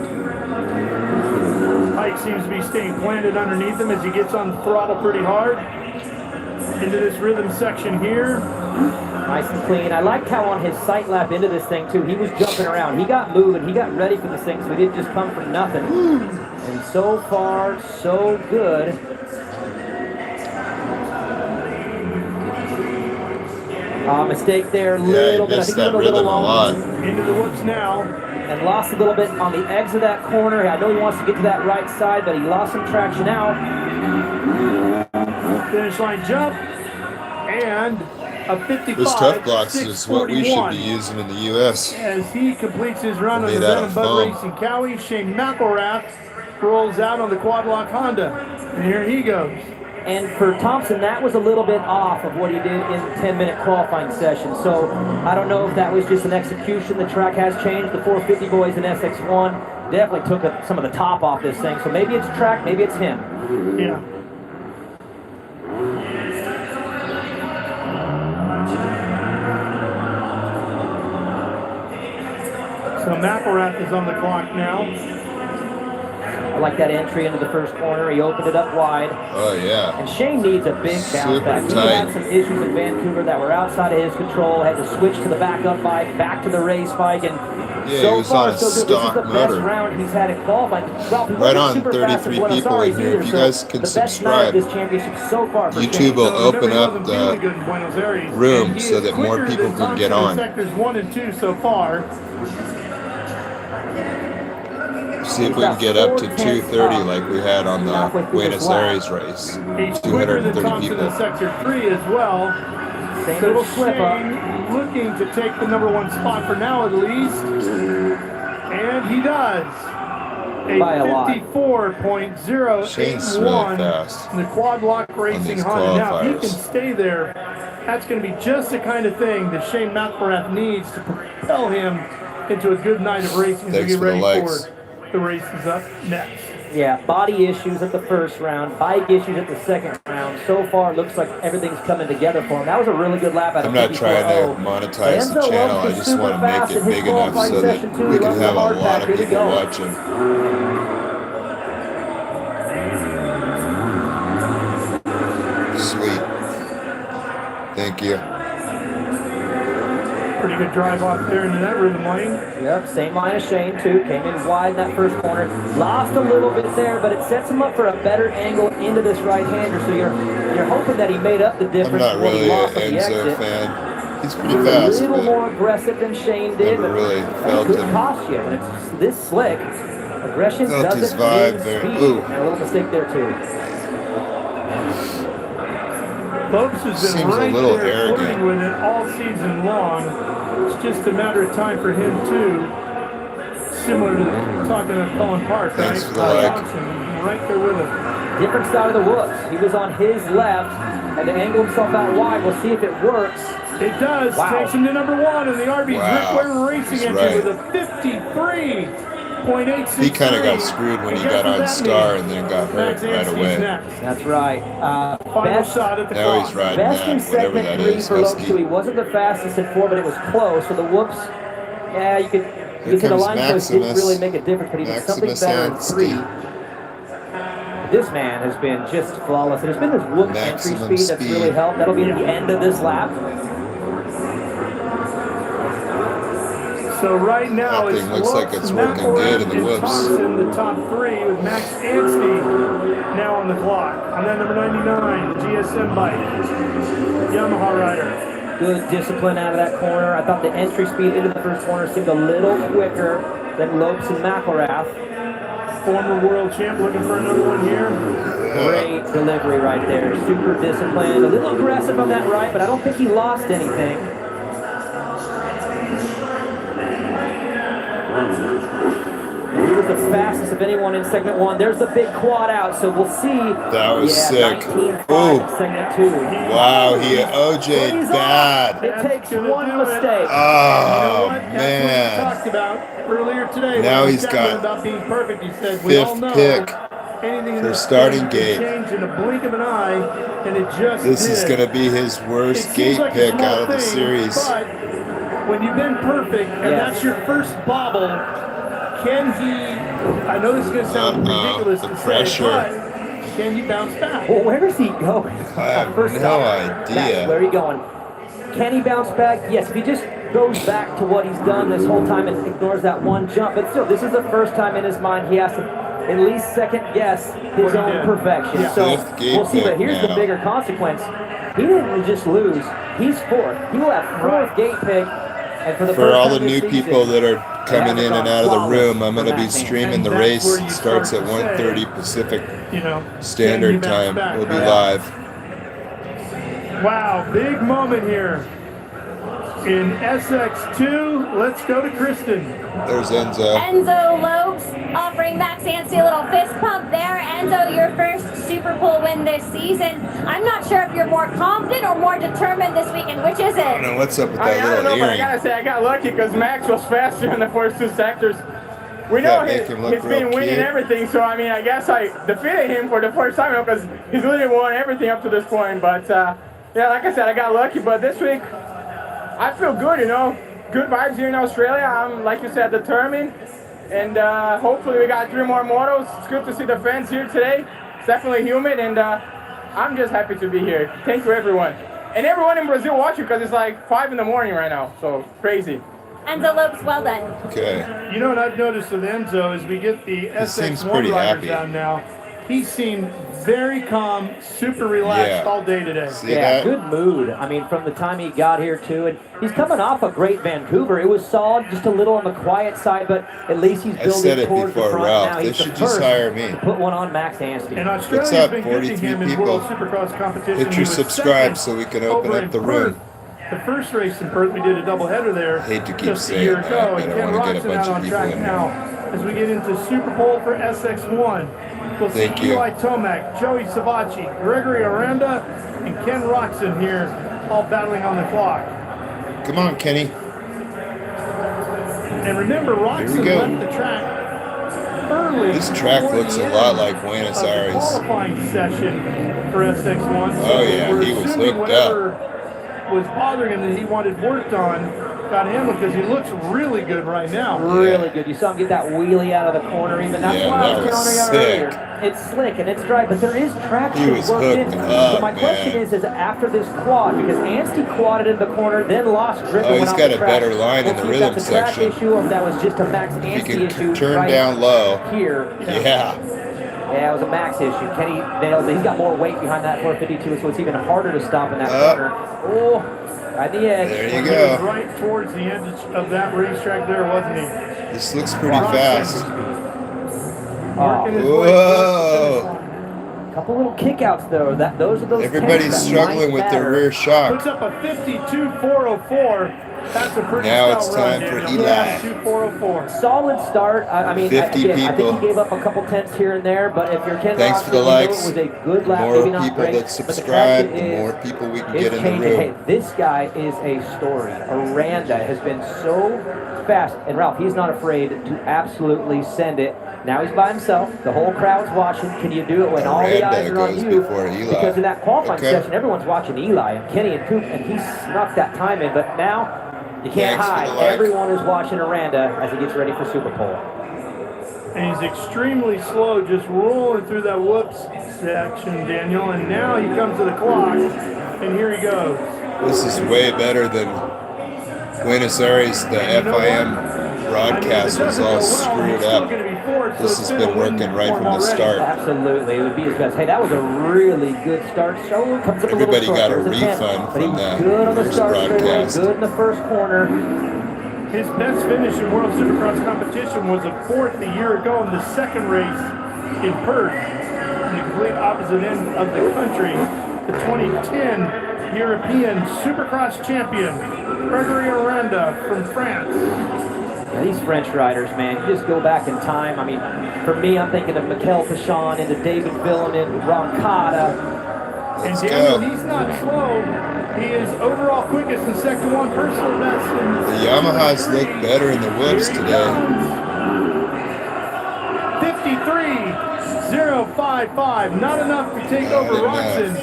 Pike seems to be staying planted underneath him as he gets on the throttle pretty hard. Into this rhythm section here. Nice and clean. I liked how on his sight lap into this thing, too, he was jumping around. He got moving. He got ready for this thing, so he didn't just come from nothing. And so far, so good. Mistake there, little bit. I think he went a little long. Into the woods now. And lost a little bit on the edge of that corner. I know he wants to get to that right side, but he lost some traction out. Finish line jump. And a 55. This tough blocks is what we should be 641. using in the U.S. As he completes his run on the Made out Venom of Bud foam. Racing Cowie, Shane McElrath rolls out on the quad lock Honda. And here he goes. And for Thompson, that was a little bit off of what he did in the 10-minute qualifying session. So I don't know if that was just an execution. The track has changed. The 450 boys in SX1 definitely took some of the top off this thing. So maybe it's track, maybe it's him. Yeah. So McElrath is on the clock now. I like that entry into the first corner. He opened it up wide. Oh, yeah. And Shane needs a big bounce back. He had some issues in Vancouver that were outside of his control. Had to switch to the backup bike, back to the race bike, and Yeah, so he was far on a so good. This is stock the best motor. round he's had in qualifying. Well, Right on 33 people in here. If you guys can subscribe, this championship so far for YouTube will open up Really good in Buenos Aires. room And he so is that more quicker people than can get Thompson in on. Sectors 1 and 2 so far. See if we can get up to 230 like we had on the Buenos Aires race. He's quicker than 230 Thompson people. in Sector 3 as well. Same So little slip up. Shane looking to take the #1 spot for now at least. And he does. By a lot. 54.081 Shane's really fast in the quad lock racing these Honda. Now, if he qualifiers. can stay there, that's going to be just the kind of thing that Shane McElrath needs to propel him into a good night of racing as we Thanks get for the ready likes. for the races up next. Yeah, body issues at the first round, bike issues at the second round. So far, looks like everything's coming together for him. That was a really good lap. I'm not trying to monetize the channel. I just want to make it big enough so that we can have a lot of people watching. Sweet. Thank you. Pretty good drive off there into that rhythm lane. Yep, same line as Shane too. Came in wide in that first corner. Lost a little bit there, but it sets him up for a better angle into this right-hander. So you're hoping that he made up the I'm difference. not when he really an lost on the Enzo exit. fan. He's pretty He's fast, a little but more aggressive than Shane did. never but really that felt could him. cost you when it's this slick. Aggression Felt his doesn't vibe mean there. speed. Ooh. And a little mistake there too. Lopes has been Seems a right little there arrogant. flirting with it all season long. It's just a matter of time for him too. Similar to talking about Colin Park, Thanks right? for the like. Johnson, right there with him. Different side of the woods. He was on his left and to angle himself out wide. We'll see if it works. It does. Wow. Takes him to #1 in the RB's Wow. Rick Ware Racing He's entry right. with a 53.863. He kind of got screwed when he got on Star and then got hurt Max right Anstie's away. next. That's right. Final Best, shot at the Now clock. he's riding best in that, whatever segment that 3 is, for Lopes, too. He Husky. wasn't the fastest at 4, but it was close. So the whoops, yeah, you could say the comes line choice didn't Maximus. really make a difference, but he did something Maximus better in Anstie. 3. This man has been just flawless. And it's been his whoop entry Maximum speed that's really speed. helped. That'll be at the end of this lap. So right now That it's thing looks like Lopes, it's working good in the McElrath, whoops. and Thompson, the top 3, with Max Anstey now on the clock. On that #99, the GSM bike, Yamaha rider. Good discipline out of that corner. I thought the entry speed into the first corner seemed a little quicker than Lopes and McElrath. Former world champ looking for another one here. Great delivery right there. Super disciplined. A little aggressive on that right, but I don't think he lost anything. He was the fastest of anyone in segment 1. There's the big quad out, so we'll see. That was sick. 19.5 Ooh. in segment 2. Wow, he OJ'd He's bad. on. It takes gonna one do it. mistake. You know Oh, what? That's what we man. talked about earlier today. Now when we he's chatted got about being perfect. He said, we all Fifth know pick anything in for this starting game can gate. change in a blink of an eye, and it just This did. is going to be his It worst seems gate like a pick small out of the thing, series. But when you've been perfect and Yes. that's your first bobble, can he? I know this is going to sound ridiculous the to pressure. say, but can you bounce back? Well, where is he going? I have First no off, idea. Max, where are you going? Can he bounce back? Yes, if he just goes back to what he's done this whole time and ignores that one jump. But still, this is the first time in his mind he has to at least second guess his What he own did. perfection. Yeah. So Fifth gate we'll see. But pick here's the now. bigger consequence. He didn't just lose. He's 4th. He will have 4th gate pick. And for the For first all time the this new season, people that are coming in and out of the room, I'm going to be Flawless. streaming the And that's race. where you It starts start at to 1:30 say, Pacific You know, Standard can you bounce Time. back, We'll be right? live. Wow, big moment here in SX2. Let's go to Kristen. There's Enzo. Enzo Lopes offering Max Anstie a little fist pump there. Enzo, your first Superpole win this season. I'm not sure if you're more confident or more determined this weekend. Which is I don't it? know what's up with I that don't know, little but I earring. gotta say I got lucky because Max was faster in the first 2 sectors. We know That make him look he's real been winning cute. everything, so I mean, I guess I defeated him for the first time because he's literally won everything up to this point. But yeah, like I said, I got lucky. But this week, I feel good, you know. Good vibes here in Australia. I'm, like you said, determined. And hopefully we got 3 more motos. It's good to see the fans here today. It's definitely humid, and I'm just happy to be here. Thank you, everyone. And everyone in Brazil watching, because it's like 5 in the morning right now, so crazy. Enzo Lopes, well done. Okay. You know what I've noticed with Enzo is we get the seems SX1 pretty riders happy. down now. He seemed very calm, super relaxed Yeah. all day today. See Yeah, that? good mood. I mean, from the time he got here too, and he's coming off a great Vancouver. It was solid, just a little on the quiet side, but at least he's I building said it towards the before, front Ralph. now. They He's the should just first hire me. to put one on Max Anstie. And Australia's What's up, been good to 43 him in people? World Supercross competition. Hit He your was subscribe second so we can open over up in the room. Perth. The first race in Perth, we did a doubleheader there. Hate to keep just a saying year that, ago, but and I Ken wanna get a Roxon bunch out of on people track in now as we get into Superpole for SX1. We'll see Thank you. Eli Tomac, Joey Savacci, Gregory Aranda, and Ken Roxon here, all battling on the clock. Come on, Kenny. And remember, Here we Roxon go. left the track early. This track before looks the a lot end like Buenos of the Aires. qualifying session for SX1. Oh, yeah, we're he was assuming hooked whatever was bothering him that he wanted worked on got handled, because he looks really good right now. Really good. You saw him get that wheelie out of the corner even. That's Yeah, why I that was was counting out sick. earlier. It's slick and it's dry, but there is traction He was worked hooked in. up, So my question man. is after this quad, because Anstie quadded in the corner, then lost grip Oh, and he's went got off the a track. better line in We'll the see if rhythm that's a track section. issue or if that was just a Max If he Anstie can issue. turn right down low. here. Yeah. Yeah, it was a Max issue. Kenny nails it. He's got more weight behind that 452, so it's even harder to stop in that corner. Oh, right the edge. There you He go. was right towards the end of that racetrack there, wasn't he? This looks pretty fast. Working his way Whoa. towards the finish line. Couple little kickouts though. Those are those. Everybody's tanks that struggling might with their matter. rear shock. Puts up a 52.404. That's a pretty Now stout it's run, time for Daniel. Eli. 52.404. Solid start. I mean, 50 again, I people. think he gave up a couple tenths here and there, but if you're Ken Thanks for the Roxon, you know likes. it was a good The lap, more maybe not people great, that but the subscribe, track the is- more people we can is get in the changing. room. Hey, this guy is a story. Aranda has been so fast, and Ralph, he's not afraid to absolutely send it. Now he's by himself. The whole crowd's watching. Can you do it when all the Aranda eyes are on goes you? before Eli. Because in that qualifying Okay. session, everyone's watching Eli and Kenny and Coop, and he snuck that time in. But now you can't Thanks for hide. the like. Everyone is watching Aranda as he gets ready for Superpole. And he's extremely slow, just rolling through that whoops section, Daniel. And now he comes to the clock, and here he goes. This is way better than Buenos Aires. The FIM broadcast was all screwed up. This has been working right from the start. Absolutely, it would be his best. Hey, that was a really good start. So comes up Everybody a little got a short. There's 10, refund but he from was that good on the first start straightaway, broadcast. good in the first corner. His best finish in World Supercross competition was a 4th a year ago in the second race in Perth, in the complete opposite end of the country. The 2010 European Supercross champion, Gregory Aranda from France. Yeah, these French riders, man, you just go back in time. I mean, for me, I'm thinking of Mikel Pichon into David Villeneuve, Roncada. And Let's Daniel, go. he's not slow. He is overall quickest in Sector 1, personal best. The Yamahas look better in the whoops today. 53.055. Not enough to take over Roxon,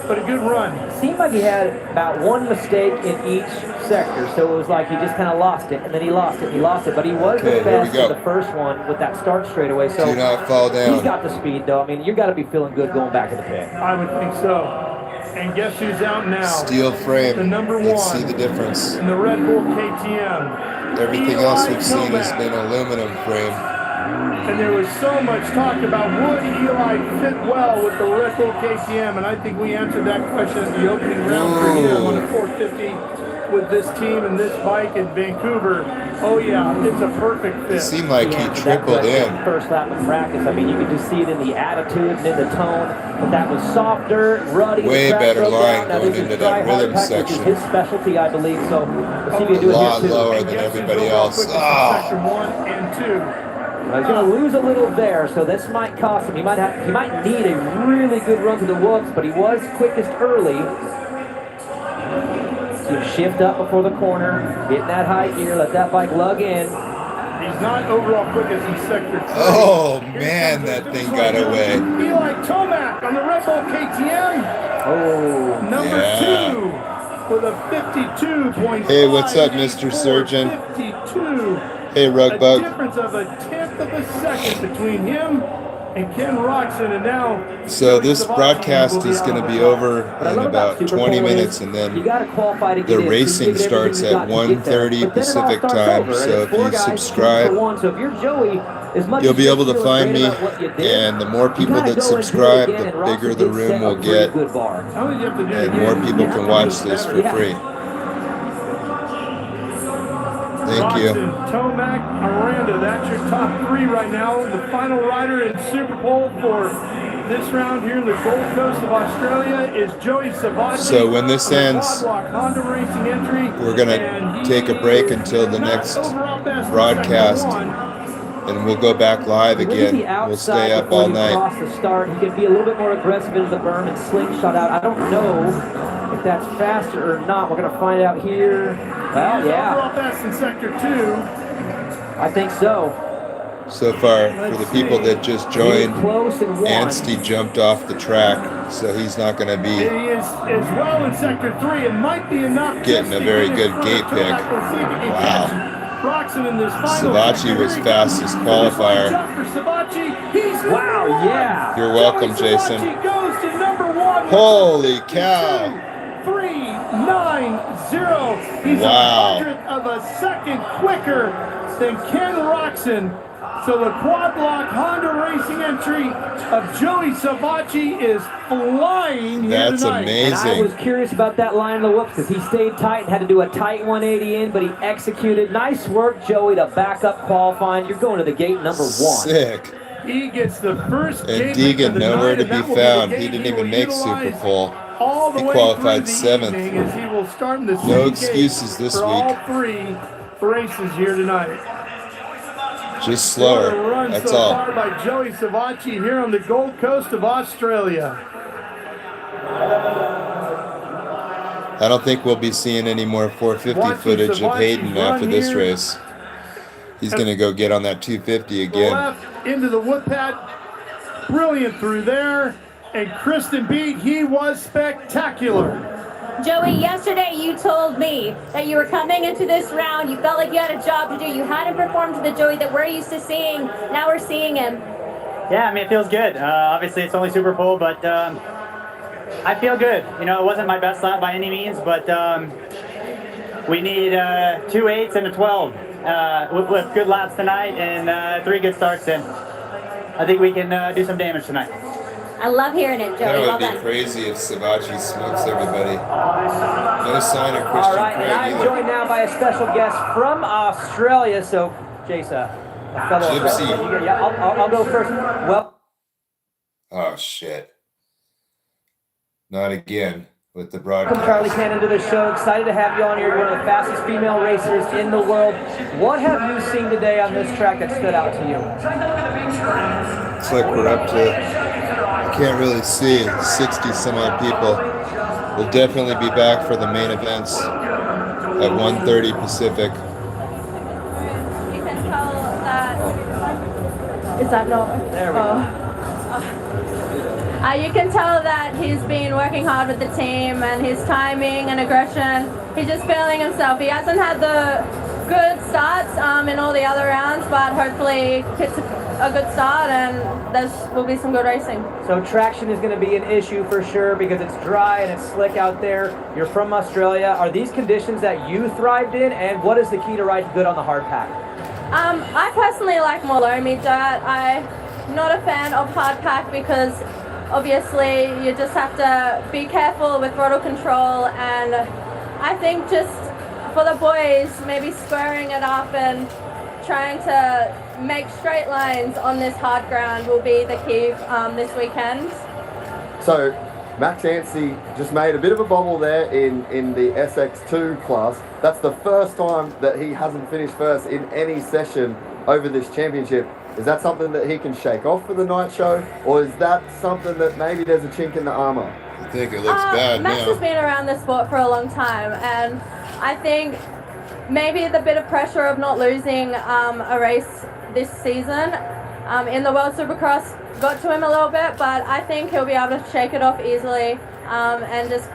but a good run. Seemed like he had about one mistake in each sector, so it was like he just kind of lost it, and then he lost it, and he lost it. But he was Okay, the here we best go. in the first one with that start straightaway. So Do not fall he's down. got the speed, though. I mean, you got to be feeling good going back to the pit. I would think so. And guess who's out now? Steel frame. The number Let's one. see the difference. In the Red Bull KTM. Everything Eli else we've seen has Tomac. been aluminum frame. And there was so much talk about would Eli fit well with the Red Bull KTM, and I think we answered that question at the opening round for him on the 450 with this team and this bike in Vancouver. Oh yeah, it's a perfect fit. It seemed like he answered that tripled question in. First lap of practice. I mean, you could just see it in the attitude and in the tone. But that was softer, ruddy. Way the track better broke line down. Now, going this is into dry that hard rhythm pack, which section. is his specialty, I believe. So let's see if he can do A it lot here too. lower And than guess who's everybody overall else. quickest in Ah. Sector 1 and 2. Well, he's going to lose a little there, so this might cost him. He might need a really good run to the whoops, but he was quickest early. So shift up before the corner, get in that high gear, let that bike lug in. He's not overall quickest in Sector 3. Oh, Here man, comes the that thing finish got line. away. Eli Tomac on the Red Bull KTM. Oh, Number Yeah. 2 with a 52.5. Hey, what's up, Mr. Surgeon? 52. Hey, a Rugbug. difference of a tenth of a second between him and Ken Roxon, and now. So this broadcast is going to be over in about 20 minutes, and then the racing starts at 1:30 Pacific time. So if you subscribe, you'll be able to find me, and the more people that subscribe, the bigger the room will get, and more people can watch this for free. Thank you. Tomac, Aranda, that's your top three right now. The final rider in Superpole for this round here in the Gold Coast of Australia is Joey Savacci. So when this ends, Honda Racing entry, we're going to take a break until the next broadcast, and we'll go back live again. We'll stay up all night. Across the start, he can be a little bit more aggressive into the berm and slingshot out. I don't know if that's faster or not. We're going to find out here. Well, yeah. Overall best in Sector 2. I think so. So far, for the people that just joined, Anstie jumped off the track, so he's not going to be He is as well in Sector 3. It might be enough. getting a very good gate pick. Wow. Savacci was fastest qualifier. Wow, yeah. You're welcome, Jason. Holy cow. 3:9.0. He's Wow. a hundredth of a second quicker than Ken Roxon. So the quad block Honda Racing entry of Joey Savacci is flying here That's tonight. amazing. And I was curious about that line of the whoops because he stayed tight and had to do a tight 180 in, but he executed. Nice work, Joey, to back up qualifying. You're going to the gate number 1. Sick. He gets the first And gate pick of Deegan the nowhere night, to and be that will the found. gate He didn't will even make utilize Superpole. all the He way qualified through the 7th. evening as he will start in the No same excuses gate this for week. all 3 races here tonight. Just What a slower. run That's so all. far by Joey Savacci here on the Gold Coast of Australia. I don't think we'll be seeing any more 450 footage of Hayden after this race. He's going to go get on that 250 again. Left into the wood pad. Brilliant through there. And Kristen Beat, he was spectacular. Joey, yesterday you told me that you were coming into this round. You felt like you had a job to do. You hadn't performed to the Joey that we're used to seeing. Now we're seeing him. Yeah, I mean, it feels good. Obviously, it's only Superpole, but I feel good. You know, it wasn't my best lap by any means, but we need 2 8s and a 12 with good laps tonight and 3 good starts in. I think we can do some damage tonight. I love hearing it, Joey. That Well would be done. crazy if Savacci smokes everybody. No sign of All Christian right, and Craig I'm either. joined now by a special guest from Australia. So, Jason, a fellow. Gypsy. Yeah, I'll go first. Well. Oh, shit. Not again with the Welcome, broadcast. Charlie Cannon, to the show. Excited to have you on here. You're one of the fastest female racers in the world. What have you seen today on this track that stood out to you? Looks like we're up to, I can't really see, 60 some odd people. We'll definitely be back for the main events at 1:30 Pacific. You can tell that. Is that not? There we go. You can tell that he's been working hard with the team and his timing and aggression. He's just feeling himself. He hasn't had the good starts in all the other rounds, but hopefully hits a good start and there will be some good racing. So traction is going to be an issue for sure because it's dry and it's slick out there. You're from Australia. Are these conditions that you thrived in? And what is the key to riding good on the hard pack? I personally like more loamy dirt. I'm not a fan of hard pack because obviously you just have to be careful with throttle control, and I think just for the boys maybe squaring it up and trying to make straight lines on this hard ground will be the key this weekend. So Max Anstie just made a bit of a bobble there in the SX2 class. That's the first time that he hasn't finished first in any session over this championship. Is that something that he can shake off for the night show, or is that something that maybe there's a chink in the armor? I think it looks bad Max now. has been around the sport for a long time, and I think maybe the bit of pressure of not losing a race this season in the World Supercross got to him a little bit, but I think he'll be able to shake it off easily and just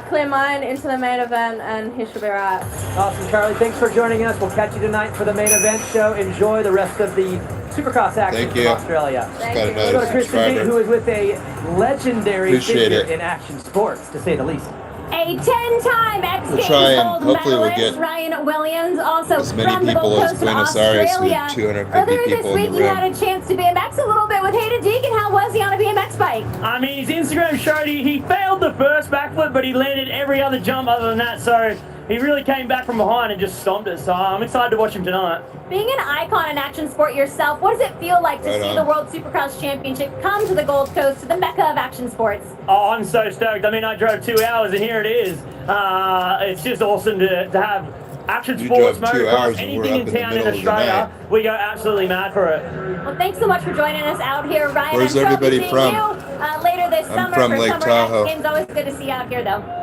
clear mine into the main event, and he should be right. Awesome, Charlie. Thanks for joining us. We'll catch you tonight for the main event show. Enjoy the rest of the Supercross action from Australia. Got another Let's go to Kristen Tate, subscriber. who is with a legendary Appreciate figure it. in action sports, to say the least. A 10-time X We'll Games try and gold hopefully we'll medalist get Ryan Williams, also as many from the people Gold as Coast, Buenos Aires with Australia. 250 Earlier this people in week, the he room. had a chance to BMX a little bit with Hayden Deegan. How was he on a BMX bike? I mean, his Instagram showed he failed the first backflip, but he landed every other jump other than that. So he really came back from behind and just stomped it. So I'm excited to watch him tonight. Being an icon in action sport yourself, what does it feel like to Right see on. the World Supercross Championship come to the Gold Coast, to the mecca of action sports? Oh, I'm so stoked. I mean, I drove 2 hours and here it is. It's just awesome to have action You sports, drove 2 motocross, hours and we're anything up in in the town in middle of the Australia. night. We go absolutely mad for it. Well, thanks so much for joining us out here, Ryan. Where's I'm everybody seeing from? You, later this I'm summer from for Lake Summer Tahoe. X Games. Always good to see you out here, though.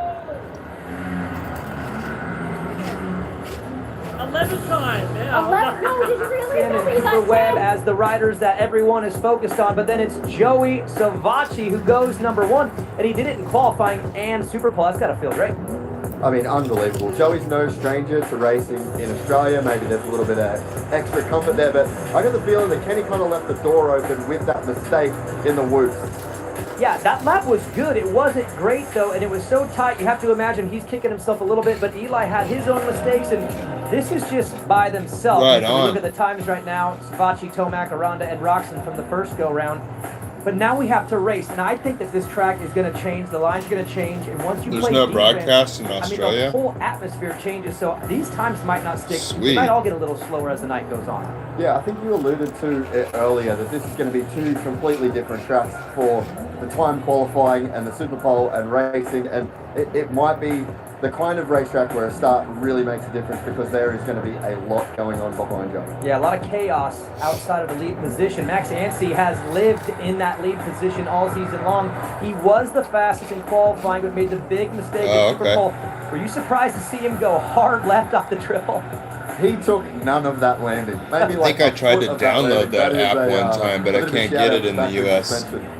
11th time. Yeah. 11? No, did you really? And Nobody's Cooper on Webb 10. as the riders that everyone is focused on, but then it's Joey Savacci who goes #1, and he did it in qualifying and Superpole. That's got to feel great. I mean, unbelievable. Joey's no stranger to racing in Australia. Maybe there's a little bit of extra comfort there, but I got the feeling that Kenny kind of left the door open with that mistake in the whoops. Yeah, that lap was good. It wasn't great, though, and it was so tight. You have to imagine he's kicking himself a little bit, but Eli had his own mistakes, and this is just by themselves. Right If you on. look at the times right now, Savacci, Tomac, Aranda, and Roxon from the first go-round. But now we have to race, and I think that this track is going to change. The line's going to change, and once you There's play no defense, broadcast in I mean, Australia? the whole atmosphere changes, so these times might not stick. They Sweet. might all get a little slower as the night goes on. Yeah, I think you alluded to it earlier that this is going to be two completely different tracks for the time qualifying and the Superpole and racing, and it might be the kind of racetrack where a start really makes a difference because there is going to be a lot going on behind you. Yeah, a lot of chaos outside of the lead position. Max Anstie has lived in that lead position all season long. He was the fastest in qualifying, but made the big mistake in okay. Superpole. Were you surprised to see him go hard left off the triple? He took none of that landing. Maybe I think I tried to foot of that download landing. that is app a, one time, but a I bit of a can't shout get out it to in the Patrick US. Svensson.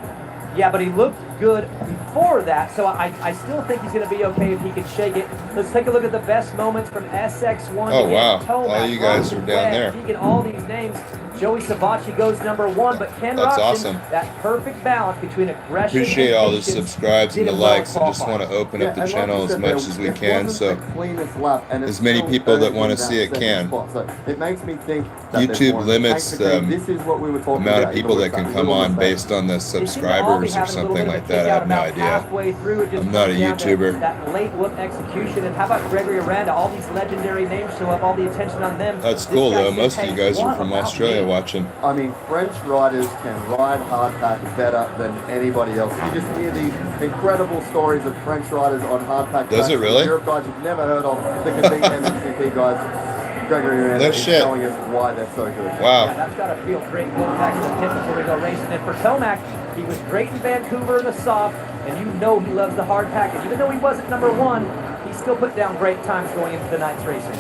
Yeah, but he looked good before that, so I still think he's going to be okay if he can shake it. Let's take a look at the best moments from SX1. Oh, Again, wow. Tomac, All you guys Roxon, are down there. Webb, Deegan, all these names. Joey Savacci goes #1, but Ken That's Roxon, awesome. that perfect balance between aggression Appreciate and all the patience, subscribes and did the it well likes. I just want to open up the and like channel you as said, much there- as we it can, wasn't so the cleanest lap, and it's as many still people that earned wanna in that see it second can. spot. So it makes me think that there's YouTube more. limits Thanks to the Craig. This is what we were talking amount of about people in the that can West come Side. on based on the They seem to all be subscribers or having a little something bit like of that. I kick have no out idea. about halfway through, it just I'm not a comes down to YouTuber. That late whoop execution, and how about Gregory Aranda? All these legendary names show up, all the attention on them. That's This cool guy though. says, Most of "Hey, you guys are what from about Australia me?" watching. I mean, French riders can ride hardpack better than anybody else. You just hear these incredible stories of French riders on hardpack. Does tracks. it really? Europe guys you've never heard of that can beat MXGP guys. Gregory Aranda No is shit. showing us why they're so good. Yeah, Wow. that's got to feel great going back to the pit before we go racing. And for Tomac, he was great in Vancouver in the soft, and you know he loves the hard pack. And even though he wasn't #1, he still put down great times going into tonight's racing.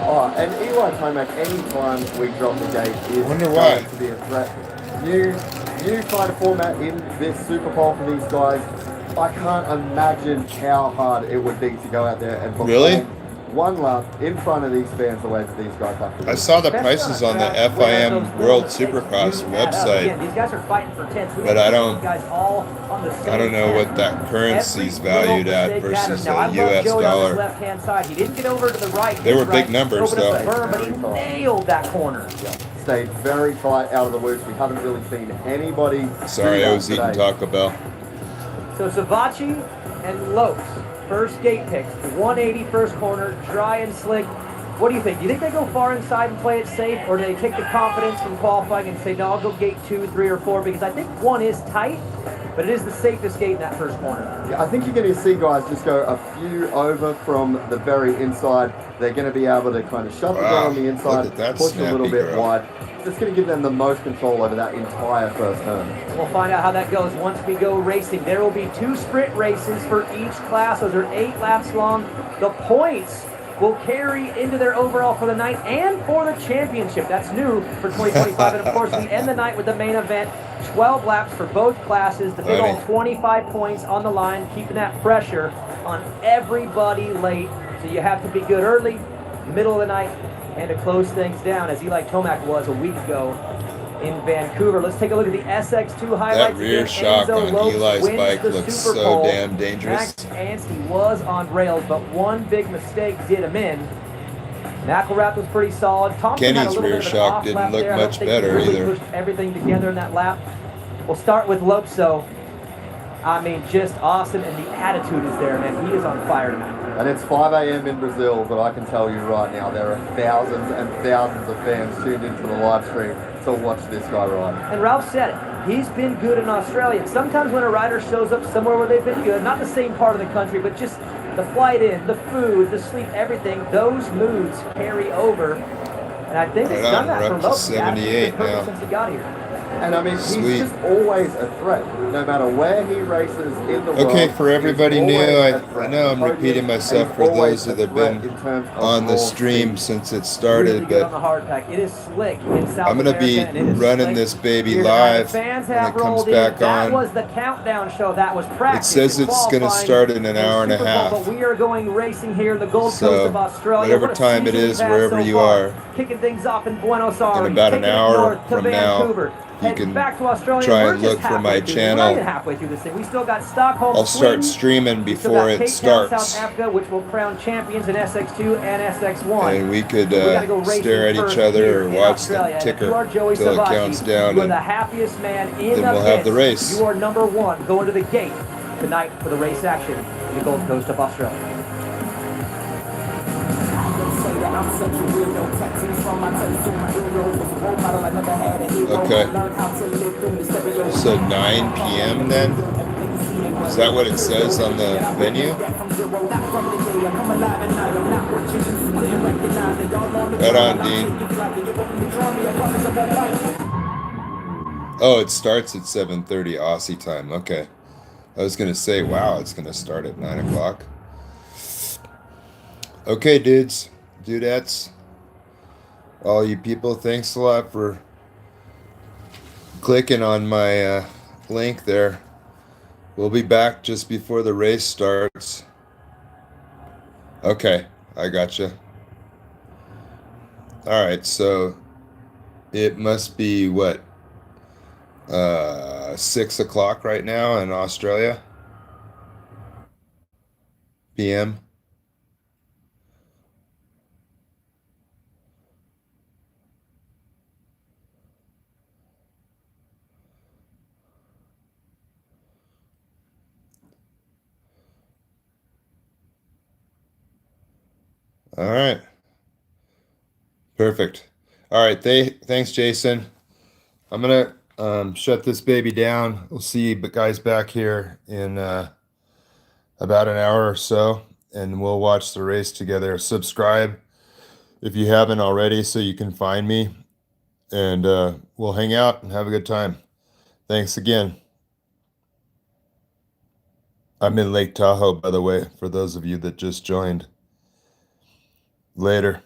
Oh, and Eli Tomac, anytime we drop the gate, is Wonder why. going to be a threat. New kind of format in this Superpole for these guys. I can't imagine how hard it would be to go out there and perform Really? one lap in front of these fans the way that these guys have to do. I saw the prices on the FIM World Supercross Again, website, these guys are fighting for 10th. but I don't know what that Every currency's little valued at mistake versus matters. Now, I the love US Joey on his dollar. left-hand side. He didn't get over to the right. They were His big right numbers, opened up the though. berm, but he nailed that corner. Stayed very tight out of the woods. We haven't really seen anybody. Sorry, do I that was eating today. Taco Bell. So Savacci and Lopes, first gate picks, 180 first corner, dry and slick. What do you think? Do you think they go far inside and play it safe, or do they take the confidence from qualifying and say, no, I'll go gate 2, 3, or 4? Because I think 1 is tight, but it is the safest gate in that first corner. Yeah, I think you're going to see guys just go a few over from the very inside. They're going to be able to kind of shut the Wow, door on the look inside, at that push a little snappy bit girl. wide. It's going to give them the most control over that entire first turn. We'll find out how that goes once we go racing. There will be 2 sprint races for each class. Those are 8 laps long. The points will carry into their overall for the night and for the championship. That's new for 2025. And of course, we end the night with the main event. 12 laps for both classes. The big old 25 points on the line, keeping that pressure on everybody late. So you have to be good early, middle of the night, and to close things down, as Eli Tomac was a week ago in Vancouver. Let's take a look at the SX2 highlights. That rear shock Enzo on Lopes Eli's wins bike the looks Superpole. so damn dangerous. Anstie was on rails, but one big mistake did him in. McElrath was pretty solid. Thompson had a Kenny's little rear bit of an shock off didn't lap look there. I don't much think he better really either. pushed everything together in that lap. We'll start with Lopes, though. I mean, just awesome, and the attitude is there, man. He is on fire tonight. And it's 5 a.m. in Brazil, but I can tell you right now, there are thousands and thousands of fans tuned into the live stream to watch this guy ride. And Ralph said it. He's been good in Australia. Sometimes when a rider shows up somewhere where they've been good, not the same part of the country, but just the flight in, the food, the sleep, everything, those moods carry over. And I think it's done that for Lopes. 78 now. Since he got here. And I mean, he's just always a threat, no matter where he races in the world. Okay, for everybody new, I know I'm Podium, repeating myself for those that have been on the stream since it started, Really good on but the hard pack. It is slick in South I'm going to be America, and it is running slick this baby here. live The fans when have it comes rolled back in. That on. was the countdown show. That was It practice. says and it's going to qualifying start in an hour and a Superpole, half. But we are going racing here in the Gold Coast So, of Australia. whatever What a time it season is, we've had wherever so you far. are, Kicking things off in Buenos Aires. in about an taking it hour north to from now, Vancouver. you Heading can back to Australia. try We're and just look for my halfway through. channel. We're not even halfway through this thing. We still got Stockholm. I'll start Sweden. streaming We still before got it Cape Town, starts. South Africa, which will crown champions in SX2 and SX1. And we could We gotta go stare at racing each first other here or in watch Australia. the And if you are ticker Joey till it Savacki, counts down, you are the and happiest man in then the we'll have the pits. race. You are number one going to the gate tonight for the race action in the Gold Coast of Australia. Okay. So 9 p.m. then? Is that what it says on the venue? Right on, Dean. Oh, it starts at 7:30 Aussie time. Okay. I was going to say, wow, it's going to start at 9 o'clock. Okay, dudes, dudettes, all you people, thanks a lot for clicking on my link there. We'll be back just before the race starts. Okay, I gotcha. All right, so it must be what, 6 o'clock right now in Australia, PM. All right. Perfect. All right. Thanks, Jason. I'm going to shut this baby down. We'll see you guys back here in about an hour or so, and we'll watch the race together. Subscribe if you haven't already so you can find me, and we'll hang out and have a good time. Thanks again. I'm in Lake Tahoe, by the way, for those of you that just joined. Later.